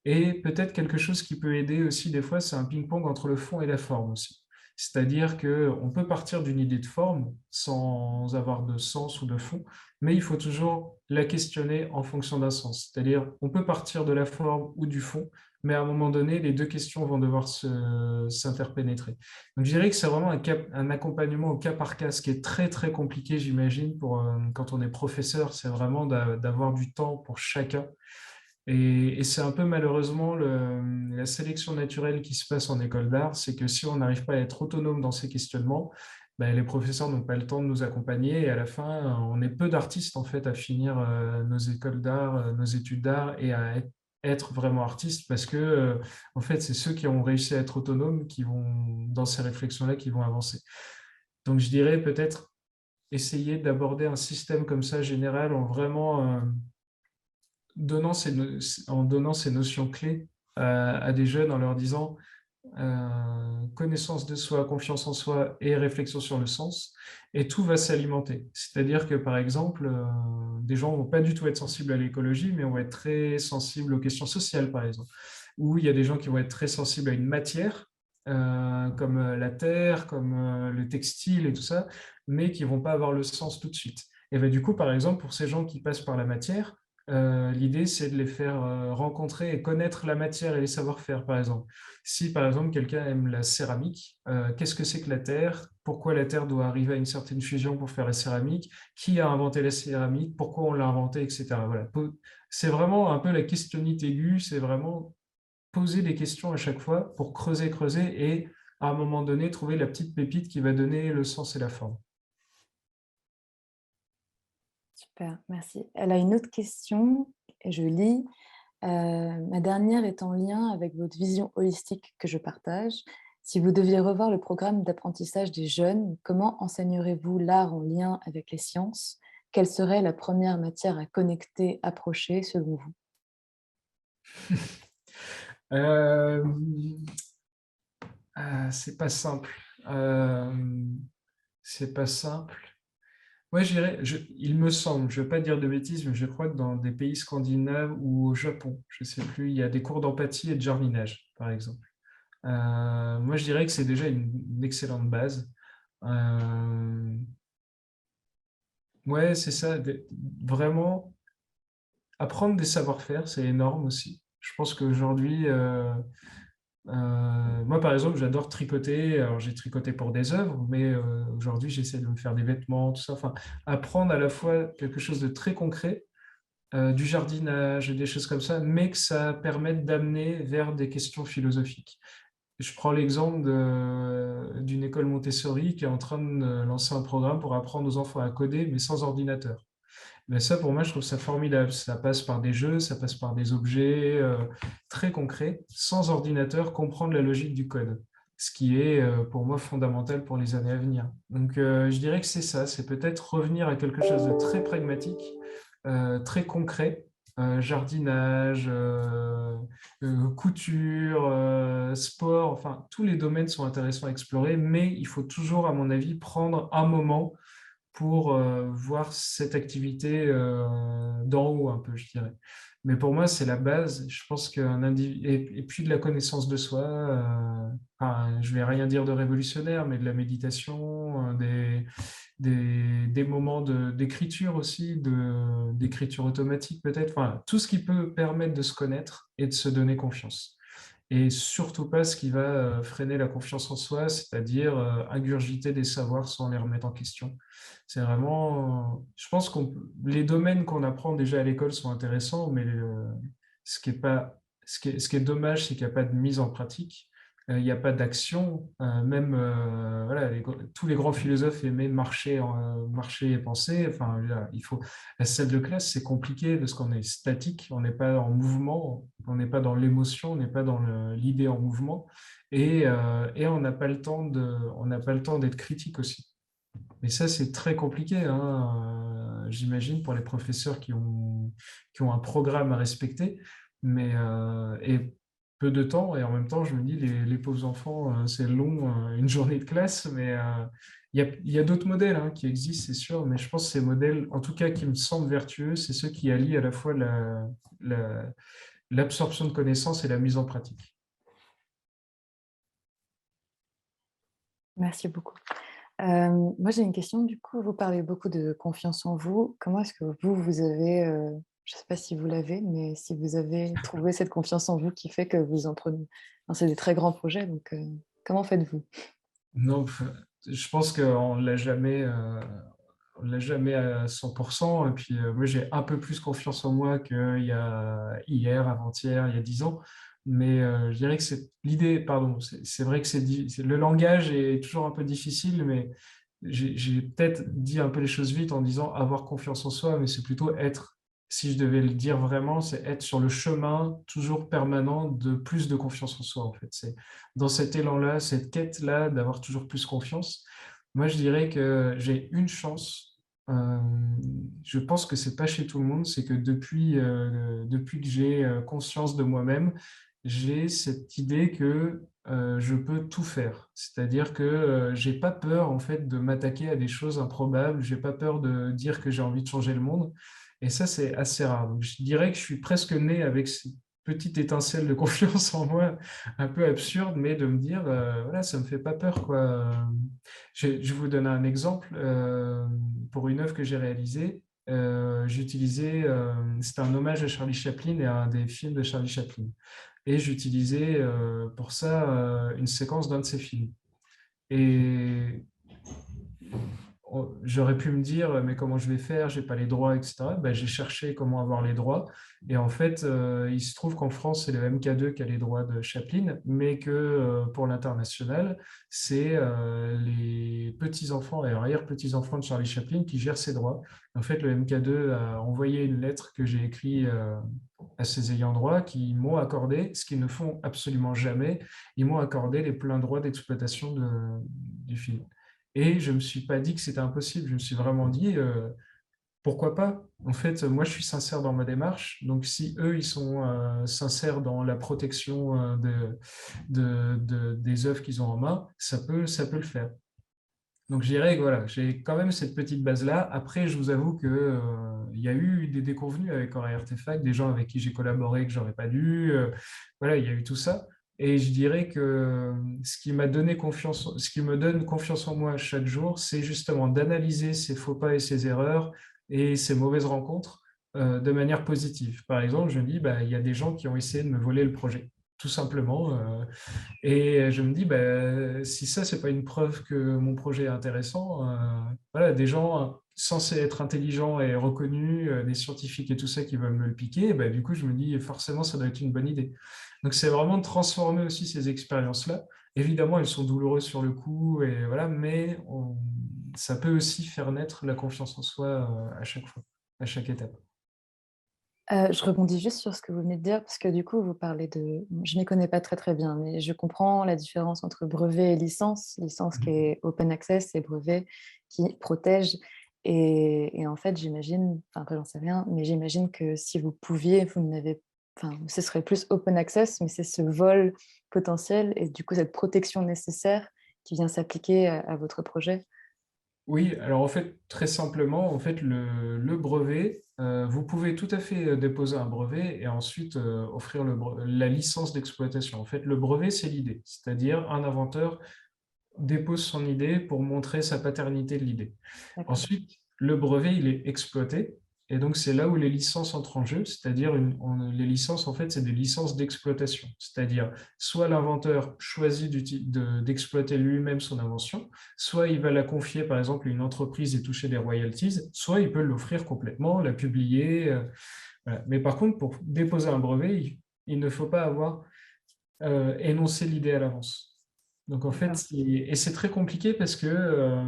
Et peut-être quelque chose qui peut aider aussi des fois, c'est un ping-pong entre le fond et la forme aussi. C'est-à-dire qu'on peut partir d'une idée de forme sans avoir de sens ou de fond, mais il faut toujours la questionner en fonction d'un sens. C'est-à-dire on peut partir de la forme ou du fond, mais à un moment donné, les deux questions vont devoir s'interpénétrer. Donc je dirais que c'est vraiment un accompagnement au cas par cas, ce qui est très très compliqué, j'imagine, quand on est professeur, c'est vraiment d'avoir du temps pour chacun. Et c'est un peu malheureusement la sélection naturelle qui se passe en école d'art, c'est que si on n'arrive pas à être autonome dans ces questionnements, ben, les professeurs n'ont pas le temps de nous accompagner et à la fin, on est peu d'artistes en fait à finir nos écoles d'art, nos études d'art et à être vraiment artistes parce que en fait, c'est ceux qui ont réussi à être autonomes qui vont dans ces réflexions-là qui vont avancer. Donc je dirais peut-être essayer d'aborder un système comme ça général en vraiment en donnant ces notions clés à des jeunes en leur disant connaissance de soi, confiance en soi et réflexion sur le sens, et tout va s'alimenter. C'est-à-dire que, par exemple, des gens ne vont pas du tout être sensibles à l'écologie, mais on va être très sensibles aux questions sociales, par exemple. Ou il y a des gens qui vont être très sensibles à une matière, comme la terre, comme le textile et tout ça, mais qui ne vont pas avoir le sens tout de suite. Et ben, du coup, par exemple, pour ces gens qui passent par la matière, l'idée, c'est de les faire rencontrer et connaître la matière et les savoir-faire, par exemple. Si, par exemple, quelqu'un aime la céramique, qu'est-ce que c'est que la terre? Pourquoi la terre doit arriver à une certaine fusion pour faire la céramique? Qui a inventé la céramique? Pourquoi on l'a inventée, etc. Voilà. C'est vraiment un peu la questionnite aiguë, c'est vraiment poser des questions à chaque fois pour creuser, creuser et à un moment donné, trouver la petite pépite qui va donner le sens et la forme. Super, merci. Elle a une autre question, et je lis. Ma dernière est en lien avec votre vision holistique que je partage. Si vous deviez revoir le programme d'apprentissage des jeunes, comment enseignerez-vous l'art en lien avec les sciences? Quelle serait la première matière à connecter, approcher, selon vous? Euh, c'est pas simple. C'est pas simple. Moi, il me semble, je ne veux pas dire de bêtises, mais je crois que dans des pays scandinaves ou au Japon, je ne sais plus, il y a des cours d'empathie et de jardinage, par exemple. Moi, je dirais que c'est déjà une excellente base. Ouais, c'est ça. Vraiment, apprendre des savoir-faire, c'est énorme aussi. Je pense qu'aujourd'hui, moi, par exemple, j'adore tricoter. Alors, j'ai tricoté pour des œuvres, mais aujourd'hui, j'essaie de me faire des vêtements, tout ça. Enfin, apprendre à la fois quelque chose de très concret, du jardinage, des choses comme ça, mais que ça permette d'amener vers des questions philosophiques. Je prends l'exemple d'une école Montessori qui est en train de lancer un programme pour apprendre aux enfants à coder, mais sans ordinateur. Mais ça, pour moi, je trouve ça formidable. Ça passe par des jeux, ça passe par des objets très concrets, sans ordinateur, comprendre la logique du code, ce qui est pour moi fondamental pour les années à venir. Donc, je dirais que c'est ça, c'est peut-être revenir à quelque chose de très pragmatique, très concret, jardinage, couture, sport, enfin, tous les domaines sont intéressants à explorer, mais il faut toujours, à mon avis, prendre un moment pour voir cette activité d'en haut un peu, je dirais. Mais pour moi, c'est la base. Je pense qu'un individu... Et puis de la connaissance de soi, enfin, je ne vais rien dire de révolutionnaire, mais de la méditation, des moments d'écriture aussi, d'écriture automatique peut-être, enfin, tout ce qui peut permettre de se connaître et de se donner confiance. Et surtout pas ce qui va freiner la confiance en soi, c'est-à-dire ingurgiter des savoirs sans les remettre en question. C'est vraiment, je pense que les domaines qu'on apprend déjà à l'école sont intéressants, mais ce qui est pas, ce qui est dommage, c'est qu'il n'y a pas de mise en pratique, il n'y a pas d'action. Même voilà, tous les grands philosophes aimaient marcher, marcher et penser. Enfin, là, la salle de classe, c'est compliqué parce qu'on est statique, on n'est pas en mouvement, on n'est pas dans l'émotion, on n'est pas dans l'idée en mouvement, et on n'a pas le temps on n'a pas le temps d'être critique aussi. Mais ça, c'est très compliqué, hein, j'imagine, pour les professeurs qui ont un programme à respecter, mais et peu de temps. Et en même temps, je me dis, les pauvres enfants, c'est long, une journée de classe, mais il y a d'autres modèles hein, qui existent, c'est sûr, mais je pense que ces modèles, en tout cas, qui me semblent vertueux, c'est ceux qui allient à la fois l'absorption de connaissances et la mise en pratique. Merci beaucoup. Moi, j'ai une question. Du coup, vous parlez beaucoup de confiance en vous. Comment est-ce que vous avez, je ne sais pas si vous l'avez, mais si vous avez trouvé cette confiance en vous qui fait que vous en prenez. Enfin, c'est des très grands projets, donc comment faites-vous? Non, je pense qu'on ne on l'a jamais à 100%. Et puis, moi, j'ai un peu plus confiance en moi qu'il y a hier, avant-hier, il y a 10 ans. Mais je dirais que c'est l'idée, pardon, c'est vrai que le langage est toujours un peu difficile, mais j'ai peut-être dit un peu les choses vite en disant avoir confiance en soi, mais c'est plutôt être, si je devais le dire vraiment, c'est être sur le chemin toujours permanent de plus de confiance en soi, en fait. C'est dans cet élan-là, cette quête-là d'avoir toujours plus confiance. Moi, je dirais que j'ai une chance. euh, je pense que c'est pas chez tout le monde, c'est que depuis que j'ai conscience de moi-même, j'ai cette idée que je peux tout faire. C'est-à-dire que j'ai pas peur en fait de m'attaquer à des choses improbables. J'ai pas peur de dire que j'ai envie de changer le monde. Et ça, c'est assez rare. Donc, je dirais que je suis presque né avec petite étincelle de confiance en moi, un peu absurde, mais de me dire, voilà, ça ne me fait pas peur, quoi. Je vous donne un exemple. Pour une œuvre que j'ai réalisée, c'était un hommage à Charlie Chaplin et à un des films de Charlie Chaplin. Et j'utilisais pour ça une séquence d'un de ses films. Et j'aurais pu me dire, mais comment je vais faire? J'ai pas les droits, etc. Ben, j'ai cherché comment avoir les droits. Et en fait, il se trouve qu'en France, c'est le MK2 qui a les droits de Chaplin, mais que pour l'international, c'est les petits-enfants et arrière-petits-enfants de Charlie Chaplin qui gèrent ces droits. En fait, le MK2 a envoyé une lettre que j'ai écrite à ses ayants droit qui m'ont accordé, ce qu'ils ne font absolument jamais, ils m'ont accordé les pleins droits d'exploitation du film. Et je ne me suis pas dit que c'était impossible, je me suis vraiment dit, pourquoi pas? En fait, moi, je suis sincère dans ma démarche, donc si eux, ils sont sincères dans la protection des œuvres qu'ils ont en main, ça peut le faire. Donc, je dirais que voilà, j'ai quand même cette petite base-là. Après, je vous avoue qu'il y a eu des déconvenus avec Corail Artefact, des gens avec qui j'ai collaboré que j'aurais pas dû. Voilà, il y a eu tout ça. Et je dirais que ce qui m'a donné confiance, ce qui me donne confiance en moi chaque jour, c'est justement d'analyser ces faux pas et ces erreurs et ces mauvaises rencontres de manière positive. Par exemple, je me dis, bah, il y a des gens qui ont essayé de me voler le projet, tout simplement. Et je me dis, bah, si ça, c'est pas une preuve que mon projet est intéressant, voilà, des gens censés être intelligents et reconnus, des scientifiques et tout ça qui veulent me le piquer, bah, du coup, je me dis, forcément, ça doit être une bonne idée. Donc, c'est vraiment de transformer aussi ces expériences-là. Évidemment, elles sont douloureuses sur le coup, et voilà, mais ça peut aussi faire naître la confiance en soi à chaque fois, à chaque étape. Je rebondis juste sur ce que vous venez de dire, parce que du coup, vous parlez de... Je ne m'y connais pas très très bien, mais je comprends la différence entre brevet et licence. Licence qui est open access et brevet qui protège. Et en fait, j'imagine, enfin après j'en sais rien, mais j'imagine que si vous pouviez, vous n'avez... Enfin, ce serait plus open access, mais c'est ce vol potentiel et du coup cette protection nécessaire qui vient s'appliquer à votre projet. Oui, alors en fait, très simplement, en fait, le brevet, vous pouvez tout à fait déposer un brevet et ensuite offrir la licence d'exploitation. En fait, le brevet, c'est l'idée, c'est-à-dire un inventeur dépose son idée pour montrer sa paternité de l'idée. D'accord. Ensuite, le brevet, il est exploité. Et donc, c'est là où les licences entrent en jeu, c'est-à-dire les licences, en fait, c'est des licences d'exploitation. C'est-à-dire, soit l'inventeur choisit d'exploiter lui-même son invention, soit il va la confier, par exemple, à une entreprise et toucher des royalties, soit il peut l'offrir complètement, la publier. Voilà. Mais par contre, pour déposer un brevet, il ne faut pas avoir énoncé l'idée à l'avance. Donc, en fait, et c'est très compliqué parce que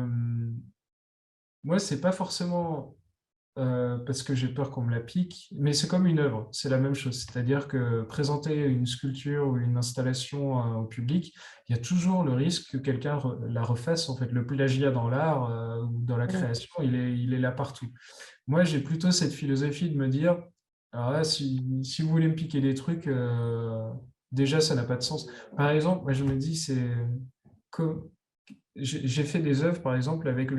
moi, c'est pas forcément parce que j'ai peur qu'on me la pique, mais c'est comme une œuvre, c'est la même chose. C'est-à-dire que présenter une sculpture ou une installation au public, il y a toujours le risque que quelqu'un la refasse. En fait, le plagiat dans l'art ou dans la création, il est là partout. Moi, j'ai plutôt cette philosophie de me dire, alors là, si vous voulez me piquer des trucs, déjà, ça n'a pas de sens. Par exemple, moi, je me dis, c'est comme j'ai fait des œuvres, par exemple, avec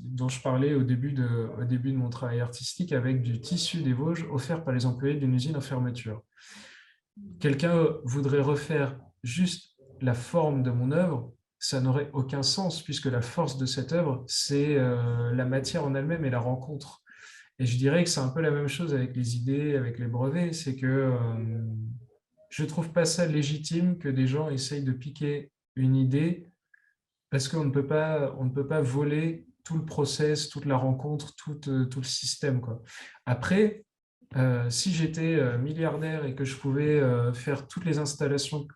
dont je parlais au début de mon travail artistique, avec du tissu des Vosges offert par les employés d'une usine en fermeture. Quelqu'un voudrait refaire juste la forme de mon œuvre, ça n'aurait aucun sens, puisque la force de cette œuvre, c'est la matière en elle-même et la rencontre. Et je dirais que c'est un peu la même chose avec les idées, avec les brevets, c'est que je ne trouve pas ça légitime que des gens essayent de piquer une idée parce qu'on ne peut pas voler tout le process, toute la rencontre, tout le système, quoi. Après, si j'étais milliardaire et que je pouvais faire toutes les installations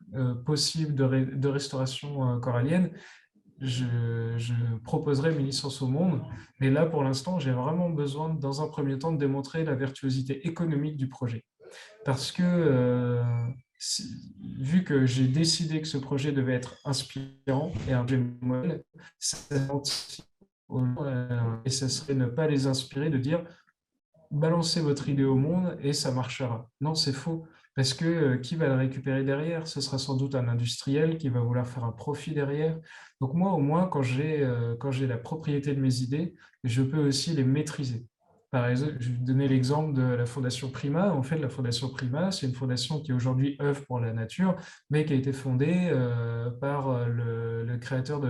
possibles de restauration corallienne, je proposerais mes licences au monde. Mais là, pour l'instant, j'ai vraiment besoin, dans un premier temps, de démontrer la virtuosité économique du projet. Parce que vu que j'ai décidé que ce projet devait être inspirant et un projet modèle, et ça serait ne pas les inspirer de dire balancez votre idée au monde et ça marchera. Non, c'est faux. Parce que qui va le récupérer derrière? Ce sera sans doute un industriel qui va vouloir faire un profit derrière. Donc moi, au moins, quand j'ai la propriété de mes idées, je peux aussi les maîtriser. Par exemple, je vais vous donner l'exemple de la Fondation Prima. En fait, la Fondation Prima, c'est une fondation qui aujourd'hui œuvre pour la nature, mais qui a été fondée par le créateur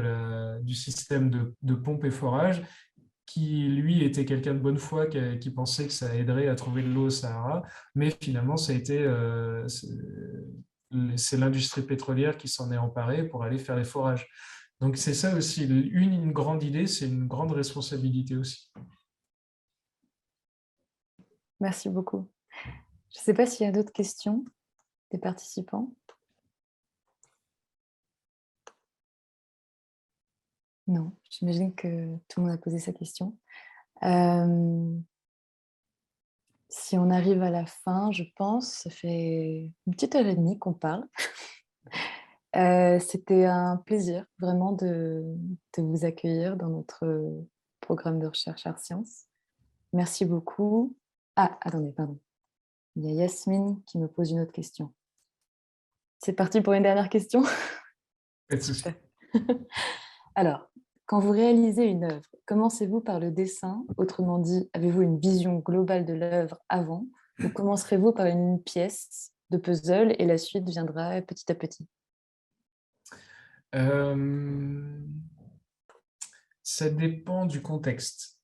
du système de pompe et forage, qui, lui, était quelqu'un de bonne foi, qui pensait que ça aiderait à trouver de l'eau au Sahara, mais finalement, c'est l'industrie pétrolière qui s'en est emparée pour aller faire les forages. Donc, c'est ça aussi, une grande idée, c'est une grande responsabilité aussi. Merci beaucoup. Je ne sais pas s'il y a d'autres questions des participants. Non, j'imagine que tout le monde a posé sa question. Si on arrive à la fin, je pense, ça fait une petite heure et demie qu'on parle. C'était un plaisir vraiment de vous accueillir dans notre programme de recherche Art Sciences. Merci beaucoup. Ah, attendez, pardon. Il y a Yasmine qui me pose une autre question. C'est parti pour une dernière question. Pas de souci. Alors, quand vous réalisez une œuvre, commencez-vous par le dessin? Autrement dit, avez-vous une vision globale de l'œuvre avant? Ou commencerez-vous par une pièce de puzzle et la suite viendra petit à petit? Ça dépend du contexte.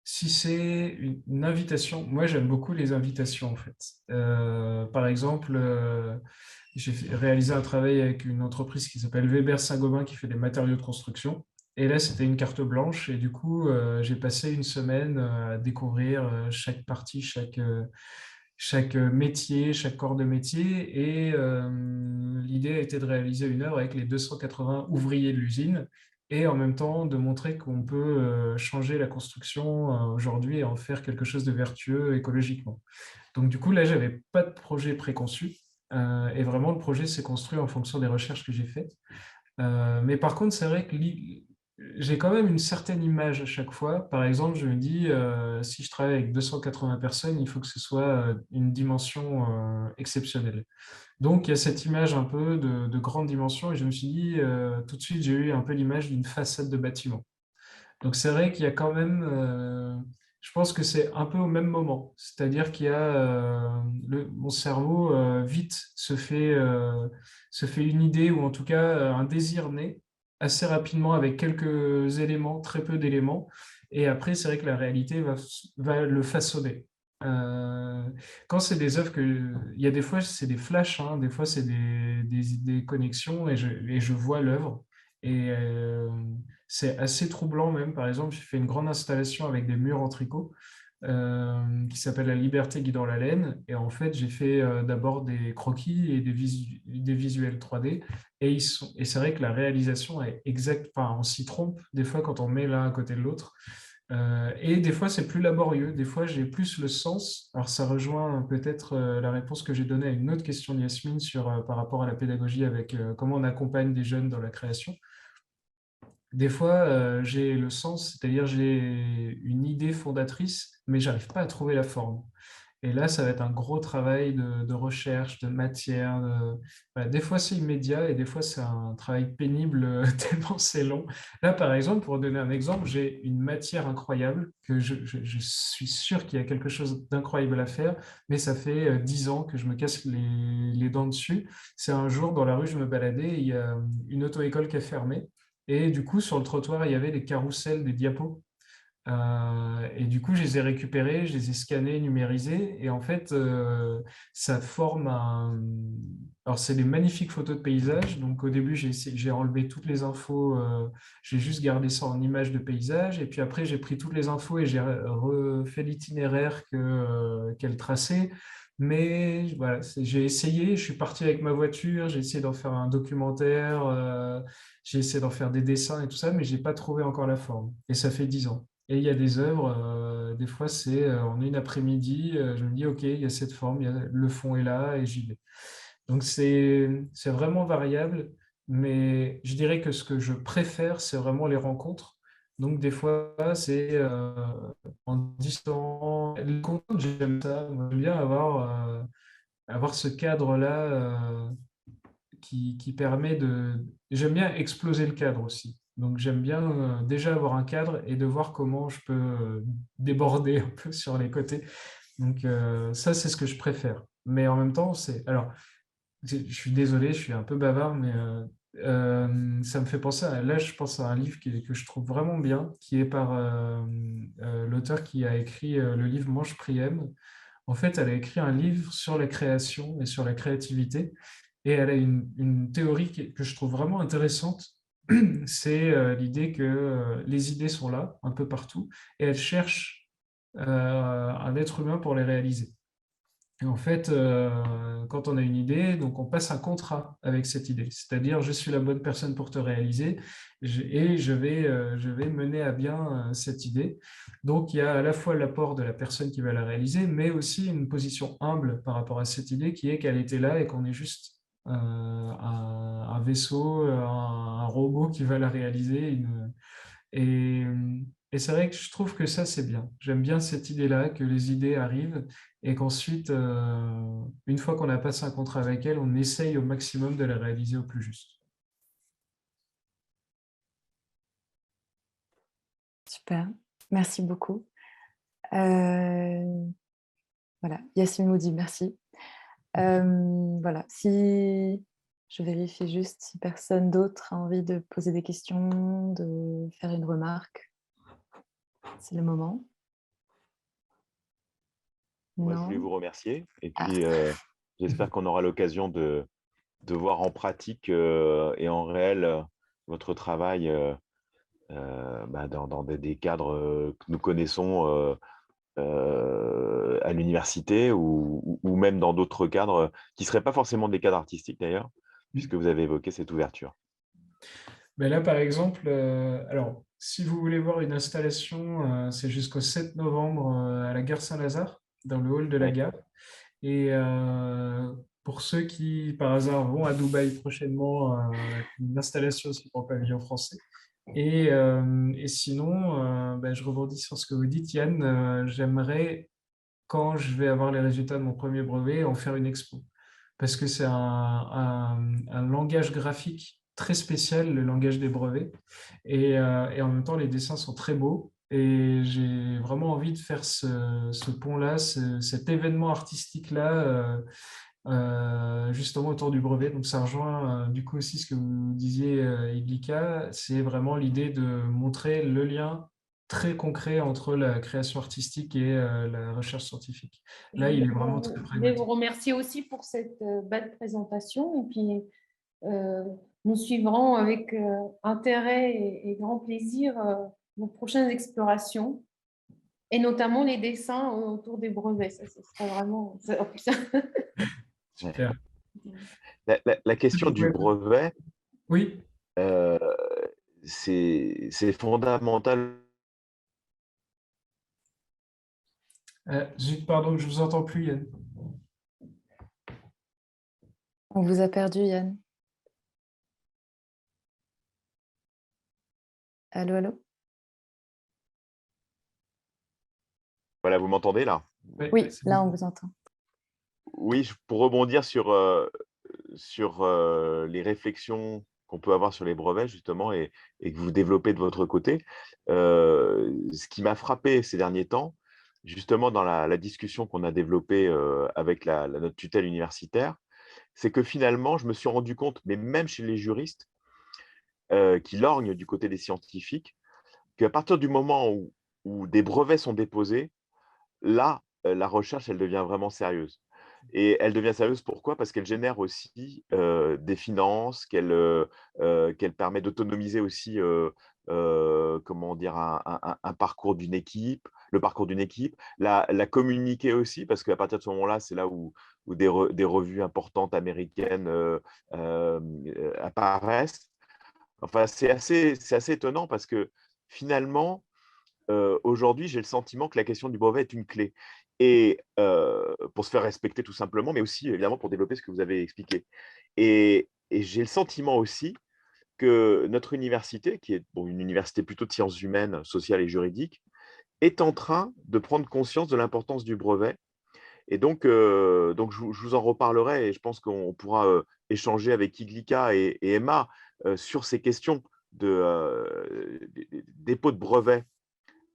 Si c'est une invitation, moi j'aime beaucoup les invitations en fait. Par exemple, j'ai réalisé un travail avec une entreprise qui s'appelle Weber Saint-Gobain qui fait des matériaux de construction. Et là, c'était une carte blanche et du coup, j'ai passé une semaine à découvrir chaque partie, chaque métier, chaque corps de métier. Et l'idée a été de réaliser une œuvre avec les 280 ouvriers de l'usine et en même temps de montrer qu'on peut changer la construction aujourd'hui et en faire quelque chose de vertueux écologiquement. Donc du coup, là, je n'avais pas de projet préconçu et vraiment, le projet s'est construit en fonction des recherches que j'ai faites. Mais par contre, c'est vrai que j'ai quand même une certaine image à chaque fois. Par exemple, je me dis, si je travaille avec 280 personnes, il faut que ce soit une dimension exceptionnelle. Donc, il y a cette image un peu de grande dimension et je me suis dit, tout de suite, j'ai eu un peu l'image d'une façade de bâtiment. Donc, c'est vrai qu'il y a quand même, je pense que c'est un peu au même moment. C'est-à-dire qu'il y a, mon cerveau vite se fait une idée ou en tout cas un désir né assez rapidement avec quelques éléments, très peu d'éléments. Et après, c'est vrai que la réalité va le façonner. Euh, Quand c'est des œuvres il y a des fois, c'est des flashs, hein, des fois, c'est des connexions et je vois l'œuvre. Et c'est assez troublant même. Par exemple, j'ai fait une grande installation avec des murs en tricot qui s'appelle La liberté guidant la laine. Et en fait, j'ai fait d'abord des croquis et des visuels 3D. Et c'est vrai que la réalisation est exacte. Enfin, on s'y trompe des fois quand on met l'un à côté de l'autre. Et des fois, c'est plus laborieux. Des fois, j'ai plus le sens. Alors, ça rejoint peut-être la réponse que j'ai donnée à une autre question de Yasmine par rapport à la pédagogie avec comment on accompagne des jeunes dans la création. Des fois, j'ai le sens, c'est-à-dire j'ai une idée fondatrice, mais j'arrive pas à trouver la forme. Et là, ça va être un gros travail de recherche, de matière. Voilà, des fois, c'est immédiat et des fois, c'est un travail pénible tellement c'est long. Là, par exemple, pour donner un exemple, j'ai une matière incroyable que je suis sûr qu'il y a quelque chose d'incroyable à faire, mais ça fait 10 ans que je me casse les dents dessus. C'est un jour, dans la rue, je me baladais et il y a une auto-école qui a fermé. Et du coup, sur le trottoir, il y avait des carousels, des diapos. Et du coup, je les ai récupérés, je les ai scannés, numérisés. Et en fait, ça forme un... Alors, c'est des magnifiques photos de paysages. Donc, au début, j'ai enlevé toutes les infos. J'ai juste gardé ça en image de paysage. Et puis après, j'ai pris toutes les infos et j'ai refait l'itinéraire qu'elle traçait. Mais voilà, j'ai essayé. Je suis parti avec ma voiture. J'ai essayé d'en faire un documentaire. J'ai essayé d'en faire des dessins et tout ça, mais j'ai pas trouvé encore la forme. Et ça fait 10 ans. Et il y a des œuvres, des fois c'est en une après-midi, je me dis ok, il y a cette forme, le fond est là et j'y vais. Donc c'est vraiment variable, mais je dirais que ce que je préfère, c'est vraiment les rencontres. Donc des fois c'est en distant, les rencontres, j'aime ça, j'aime bien avoir ce cadre-là qui permet de... J'aime bien exploser le cadre aussi. Donc, j'aime bien déjà avoir un cadre et de voir comment je peux déborder un peu sur les côtés. Donc, ça, c'est ce que je préfère. Mais en même temps, alors, je suis désolé, je suis un peu bavard, mais ça me fait penser là, je pense à un livre que je trouve vraiment bien, qui est par l'auteur qui a écrit le livre Mange, prie, aime. En fait, elle a écrit un livre sur la création et sur la créativité, et elle a une théorie que je trouve vraiment intéressante. C'est l'idée que les idées sont là, un peu partout, et elle cherche un être humain pour les réaliser. Et en fait, quand on a une idée, donc on passe un contrat avec cette idée. C'est-à-dire, je suis la bonne personne pour te réaliser et je vais mener à bien cette idée. Donc, il y a à la fois l'apport de la personne qui va la réaliser, mais aussi une position humble par rapport à cette idée qui est qu'elle était là et qu'on est juste un vaisseau, un robot qui va la réaliser. Et, et c'est vrai que je trouve que ça, c'est bien. J'aime bien cette idée-là, que les idées arrivent et qu'ensuite, une fois qu'on a passé un contrat avec elles, on essaye au maximum de les réaliser au plus juste. Super, merci beaucoup. Voilà, Yacine nous dit merci. Voilà, si je vérifie juste si personne d'autre a envie de poser des questions, de faire une remarque. C'est le moment. Moi, je Non. voulais vous remercier. Et Ah, puis, j'espère qu'on aura l'occasion de voir en pratique et en réel votre travail dans des cadres que nous connaissons à l'université ou même dans d'autres cadres qui ne seraient pas forcément des cadres artistiques d'ailleurs, puisque vous avez évoqué cette ouverture. Mais là, par exemple, alors, si vous voulez voir une installation, c'est jusqu'au 7 novembre à la gare Saint-Lazare, dans le hall de la Oui. gare. Et pour ceux qui, par hasard, vont à Dubaï prochainement, une installation aussi pour le pavillon français. Et sinon, je rebondis sur ce que vous dites, Yann. J'aimerais, quand je vais avoir les résultats de mon premier brevet, en faire une expo. Parce que c'est un langage graphique très spécial, le langage des brevets. Et en même temps, les dessins sont très beaux. Et j'ai vraiment envie de faire ce pont-là, cet événement artistique-là, justement autour du brevet. Donc ça rejoint du coup aussi ce que vous disiez, Iglika. C'est vraiment l'idée de montrer le lien très concret entre la création artistique et la recherche scientifique. Là, il est vraiment très Je voulais vous pragmatique. remercier aussi pour cette belle présentation. Et puis, euh, nous suivrons avec intérêt et grand plaisir vos prochaines explorations, et notamment les dessins autour des brevets. Ça, ce serait vraiment... Ouais. Super. La question du Ouais. brevet, Oui, euh, c'est fondamental. zut, pardon, je vous entends plus, Yann. on vous a perdu, Yann. Allô, allô? Voilà, vous m'entendez là? Oui, C'est là, bon. on vous entend. Oui, pour rebondir sur les réflexions qu'on peut avoir sur les brevets, justement, et que vous développez de votre côté. Ce qui m'a frappé ces derniers temps, justement, dans la discussion qu'on a développée avec notre tutelle universitaire, c'est que finalement, je me suis rendu compte, mais même chez les juristes qui lorgnent du côté des scientifiques, qu'à partir du moment où des brevets sont déposés, là, la recherche, elle devient vraiment sérieuse. Et elle devient sérieuse pourquoi? Parce qu'elle génère aussi des finances, qu'elle permet d'autonomiser aussi, comment dire, un parcours d'une équipe, le parcours d'une équipe, la communiquer aussi, parce qu'à partir de ce moment-là, c'est là où des revues importantes américaines apparaissent. Enfin, c'est assez étonnant parce que finalement, aujourd'hui, j'ai le sentiment que la question du brevet est une clé et pour se faire respecter tout simplement, mais aussi évidemment pour développer ce que vous avez expliqué et j'ai le sentiment aussi que notre université, qui est bon, une université plutôt de sciences humaines, sociales et juridiques, est en train de prendre conscience de l'importance du brevet et donc je vous en reparlerai et je pense qu'on pourra échanger avec Iglika et Emma sur ces questions des dépôts de brevets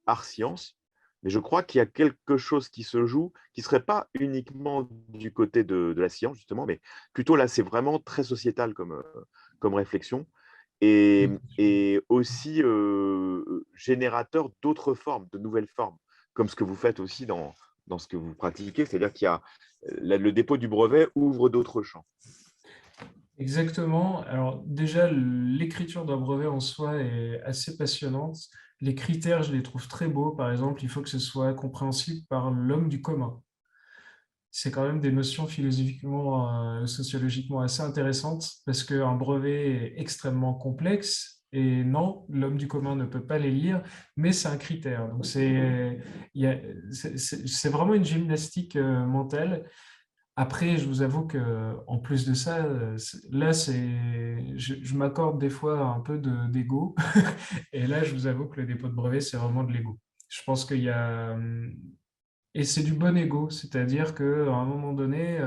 art sciences, mais je crois qu'il y a quelque chose qui se joue, qui ne serait pas uniquement du côté de la science, justement, mais plutôt là, c'est vraiment très sociétal comme réflexion, et aussi générateur d'autres formes, de nouvelles formes, comme ce que vous faites aussi dans ce que vous pratiquez, c'est-à-dire qu'il y a le dépôt du brevet ouvre d'autres champs. Exactement. Alors déjà, l'écriture d'un brevet en soi est assez passionnante. Les critères, je les trouve très beaux. Par exemple, il faut que ce soit compréhensible par l'homme du commun. C'est quand même des notions philosophiquement, sociologiquement assez intéressantes parce qu'un brevet est extrêmement complexe et non, l'homme du commun ne peut pas les lire, mais c'est un critère. Donc c'est vraiment une gymnastique mentale. Après, je vous avoue que en plus de ça, là, je m'accorde des fois un peu d'ego. Et là, je vous avoue que le dépôt de brevet, c'est vraiment de l'ego. Je pense qu'il y a, et c'est du bon ego, c'est-à-dire qu'à un moment donné,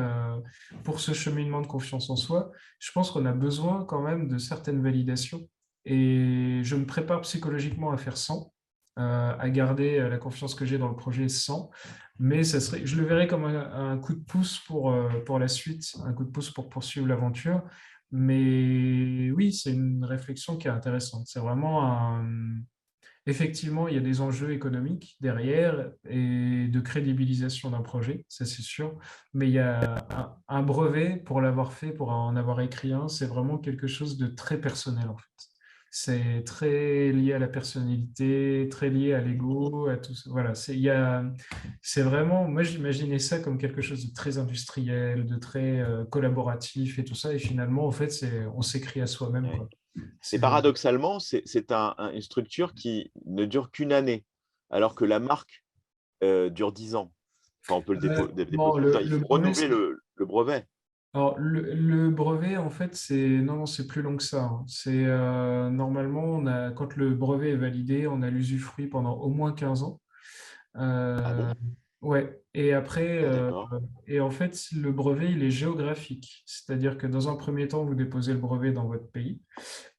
pour ce cheminement de confiance en soi, je pense qu'on a besoin quand même de certaines validations. Et je me prépare psychologiquement à faire sans, à garder la confiance que j'ai dans le projet sans. Mais je le verrais comme un coup de pouce pour la suite, un coup de pouce pour poursuivre l'aventure. Mais oui, c'est une réflexion qui est intéressante. C'est vraiment effectivement, il y a des enjeux économiques derrière et de crédibilisation d'un projet, ça c'est sûr. Mais il y a un brevet, pour l'avoir fait, pour en avoir écrit un, c'est vraiment quelque chose de très personnel en fait. C'est très lié à la personnalité, très lié à l'ego, à tout ça. Voilà, c'est vraiment, moi j'imaginais ça comme quelque chose de très industriel, de très collaboratif et tout ça. Et finalement, en fait, on s'écrit à soi-même, Ouais. quoi. Et paradoxalement, c'est une structure qui ne dure qu'une année, alors que la marque dure 10 ans. Enfin, on peut le Bon, déposer tout le temps. Il le faut brevet, renouveler le brevet. alors, le brevet, en fait, non, c'est plus long que ça, hein. Normalement, quand le brevet est validé, on a l'usufruit pendant au moins 15 ans. Ah bon? Euh, ouais. Et après, Ah d'accord. et en fait, le brevet, il est géographique. C'est-à-dire que dans un premier temps, vous déposez le brevet dans votre pays.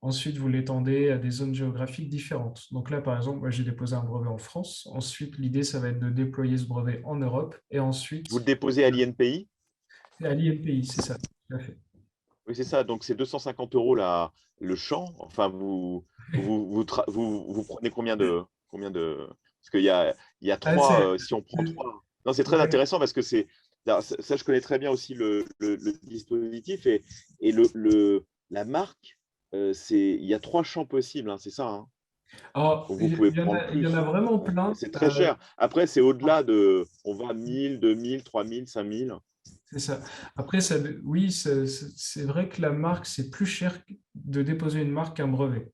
Ensuite, vous l'étendez à des zones géographiques différentes. Donc là, par exemple, moi, j'ai déposé un brevet en France. Ensuite, l'idée, ça va être de déployer ce brevet en Europe. Et ensuite, Vous le déposez à l'INPI? à l'INPI, c'est ça, tout à fait. Oui, c'est ça. Donc, c'est 250 euros le champ. Enfin, vous prenez combien de. Parce qu'il y a Ah, trois, si on prend trois. Non, c'est très ouais. intéressant parce que alors, ça, je connais très bien aussi le dispositif et la marque, il y a trois champs possibles, hein, c'est ça, hein. Alors, Donc, vous pouvez prendre il y en a plus. vraiment Ouais. plein. C'est très cher. Après, c'est au-delà on va 1000, 2000, 3000, 5000. C'est ça. Après, oui, c'est vrai que la marque, c'est plus cher de déposer une marque qu'un brevet.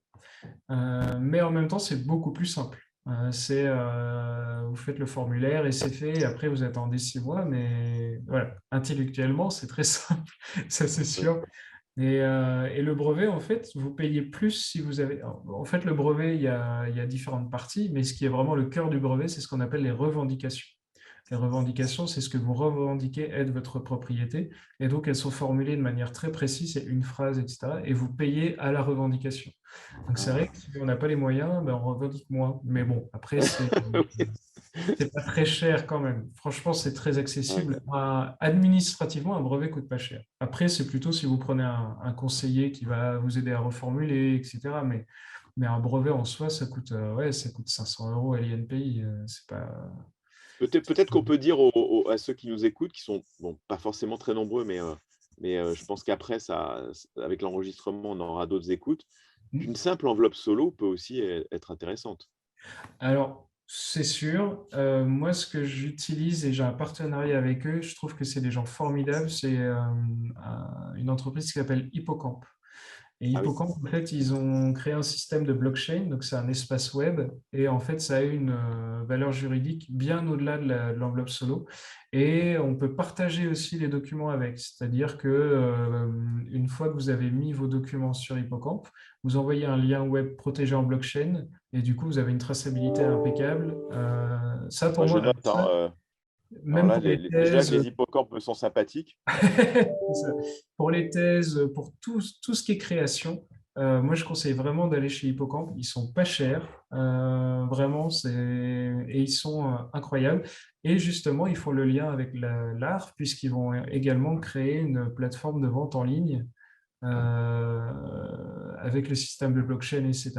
Mais en même temps, c'est beaucoup plus simple. Vous faites le formulaire et c'est fait. Après, vous attendez 6 mois, mais voilà, intellectuellement, c'est très simple, ça c'est sûr. Et le brevet, en fait, vous payez plus si vous avez. En fait, le brevet, il y a différentes parties, mais ce qui est vraiment le cœur du brevet, c'est ce qu'on appelle les revendications. Les revendications, c'est ce que vous revendiquez être votre propriété. Et donc, elles sont formulées de manière très précise, c'est une phrase, etc. Et vous payez à la revendication. Donc, c'est vrai que si on n'a pas les moyens, ben, on revendique moins. Mais bon, après, c'est pas très cher quand même. Franchement, c'est très Ouais. accessible. Administrativement, un brevet coûte pas cher. Après, c'est plutôt si vous prenez un conseiller qui va vous aider à reformuler, etc. Mais un brevet en soi, ouais, ça coûte 500 euros à l'INPI. C'est pas. Peut-être qu'on peut dire à ceux qui nous écoutent, qui sont bon, pas forcément très nombreux, mais je pense qu'après, avec l'enregistrement, on aura d'autres écoutes, qu'une simple enveloppe solo peut aussi être intéressante. Alors, c'est sûr. Moi, ce que j'utilise et j'ai un partenariat avec eux, je trouve que c'est des gens formidables. C'est une entreprise qui s'appelle Hippocampe. Et Ah oui. Hippocampe, en fait, ils ont créé un système de blockchain, donc c'est un espace web, et en fait, ça a une valeur juridique bien au-delà de l'enveloppe solo. Et on peut partager aussi les documents avec, c'est-à-dire que une fois que vous avez mis vos documents sur Hippocampe, vous envoyez un lien web protégé en blockchain, et du coup, vous avez une traçabilité impeccable. Ça, pour Moi, je moi, note, hein, ça, alors même là, pour les déjà que thèses, les hippocampes sont sympathiques. pour les thèses, pour tout ce qui est création, moi, je conseille vraiment d'aller chez Hippocampe. Ils sont pas chers, vraiment, et ils sont incroyables. Et justement, ils font le lien avec l'art, puisqu'ils vont également créer une plateforme de vente en ligne avec le système de blockchain, etc.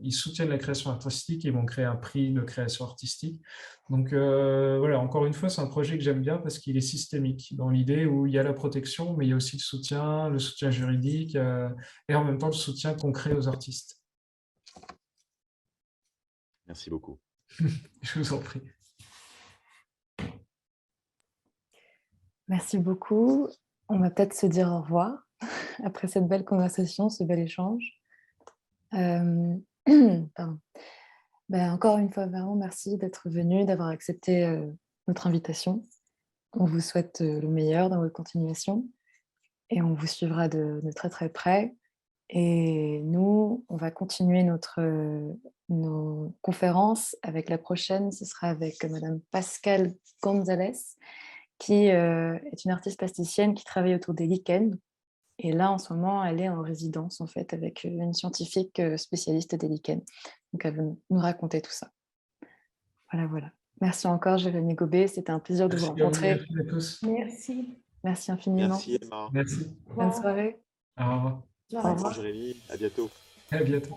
Ils soutiennent la création artistique, ils vont créer un prix de création artistique. Donc voilà, encore une fois, c'est un projet que j'aime bien parce qu'il est systémique, dans l'idée où il y a la protection, mais il y a aussi le soutien juridique, et en même temps le soutien concret aux artistes. Merci beaucoup. Je vous en prie. Merci beaucoup. On va peut-être se dire au revoir après cette belle conversation, ce bel échange. Pardon. Encore une fois, vraiment merci d'être venu, d'avoir accepté notre invitation. On vous souhaite le meilleur dans votre continuation et on vous suivra de très très près. Et nous, on va continuer nos conférences avec la prochaine. Ce sera avec Madame Pascale Gonzalez, qui est une artiste plasticienne qui travaille autour des lichens. Et là, en ce moment, elle est en résidence, en fait, avec une scientifique spécialiste des lichens. Donc, elle va nous raconter tout ça. Voilà. Merci encore, Jérémy Gobet. C'était un plaisir de vous rencontrer. Merci à tous. Merci. Merci infiniment. Merci, Emma. Merci. Bonne soirée. Au revoir. Au revoir. Au revoir, Jérémy. À bientôt. À bientôt.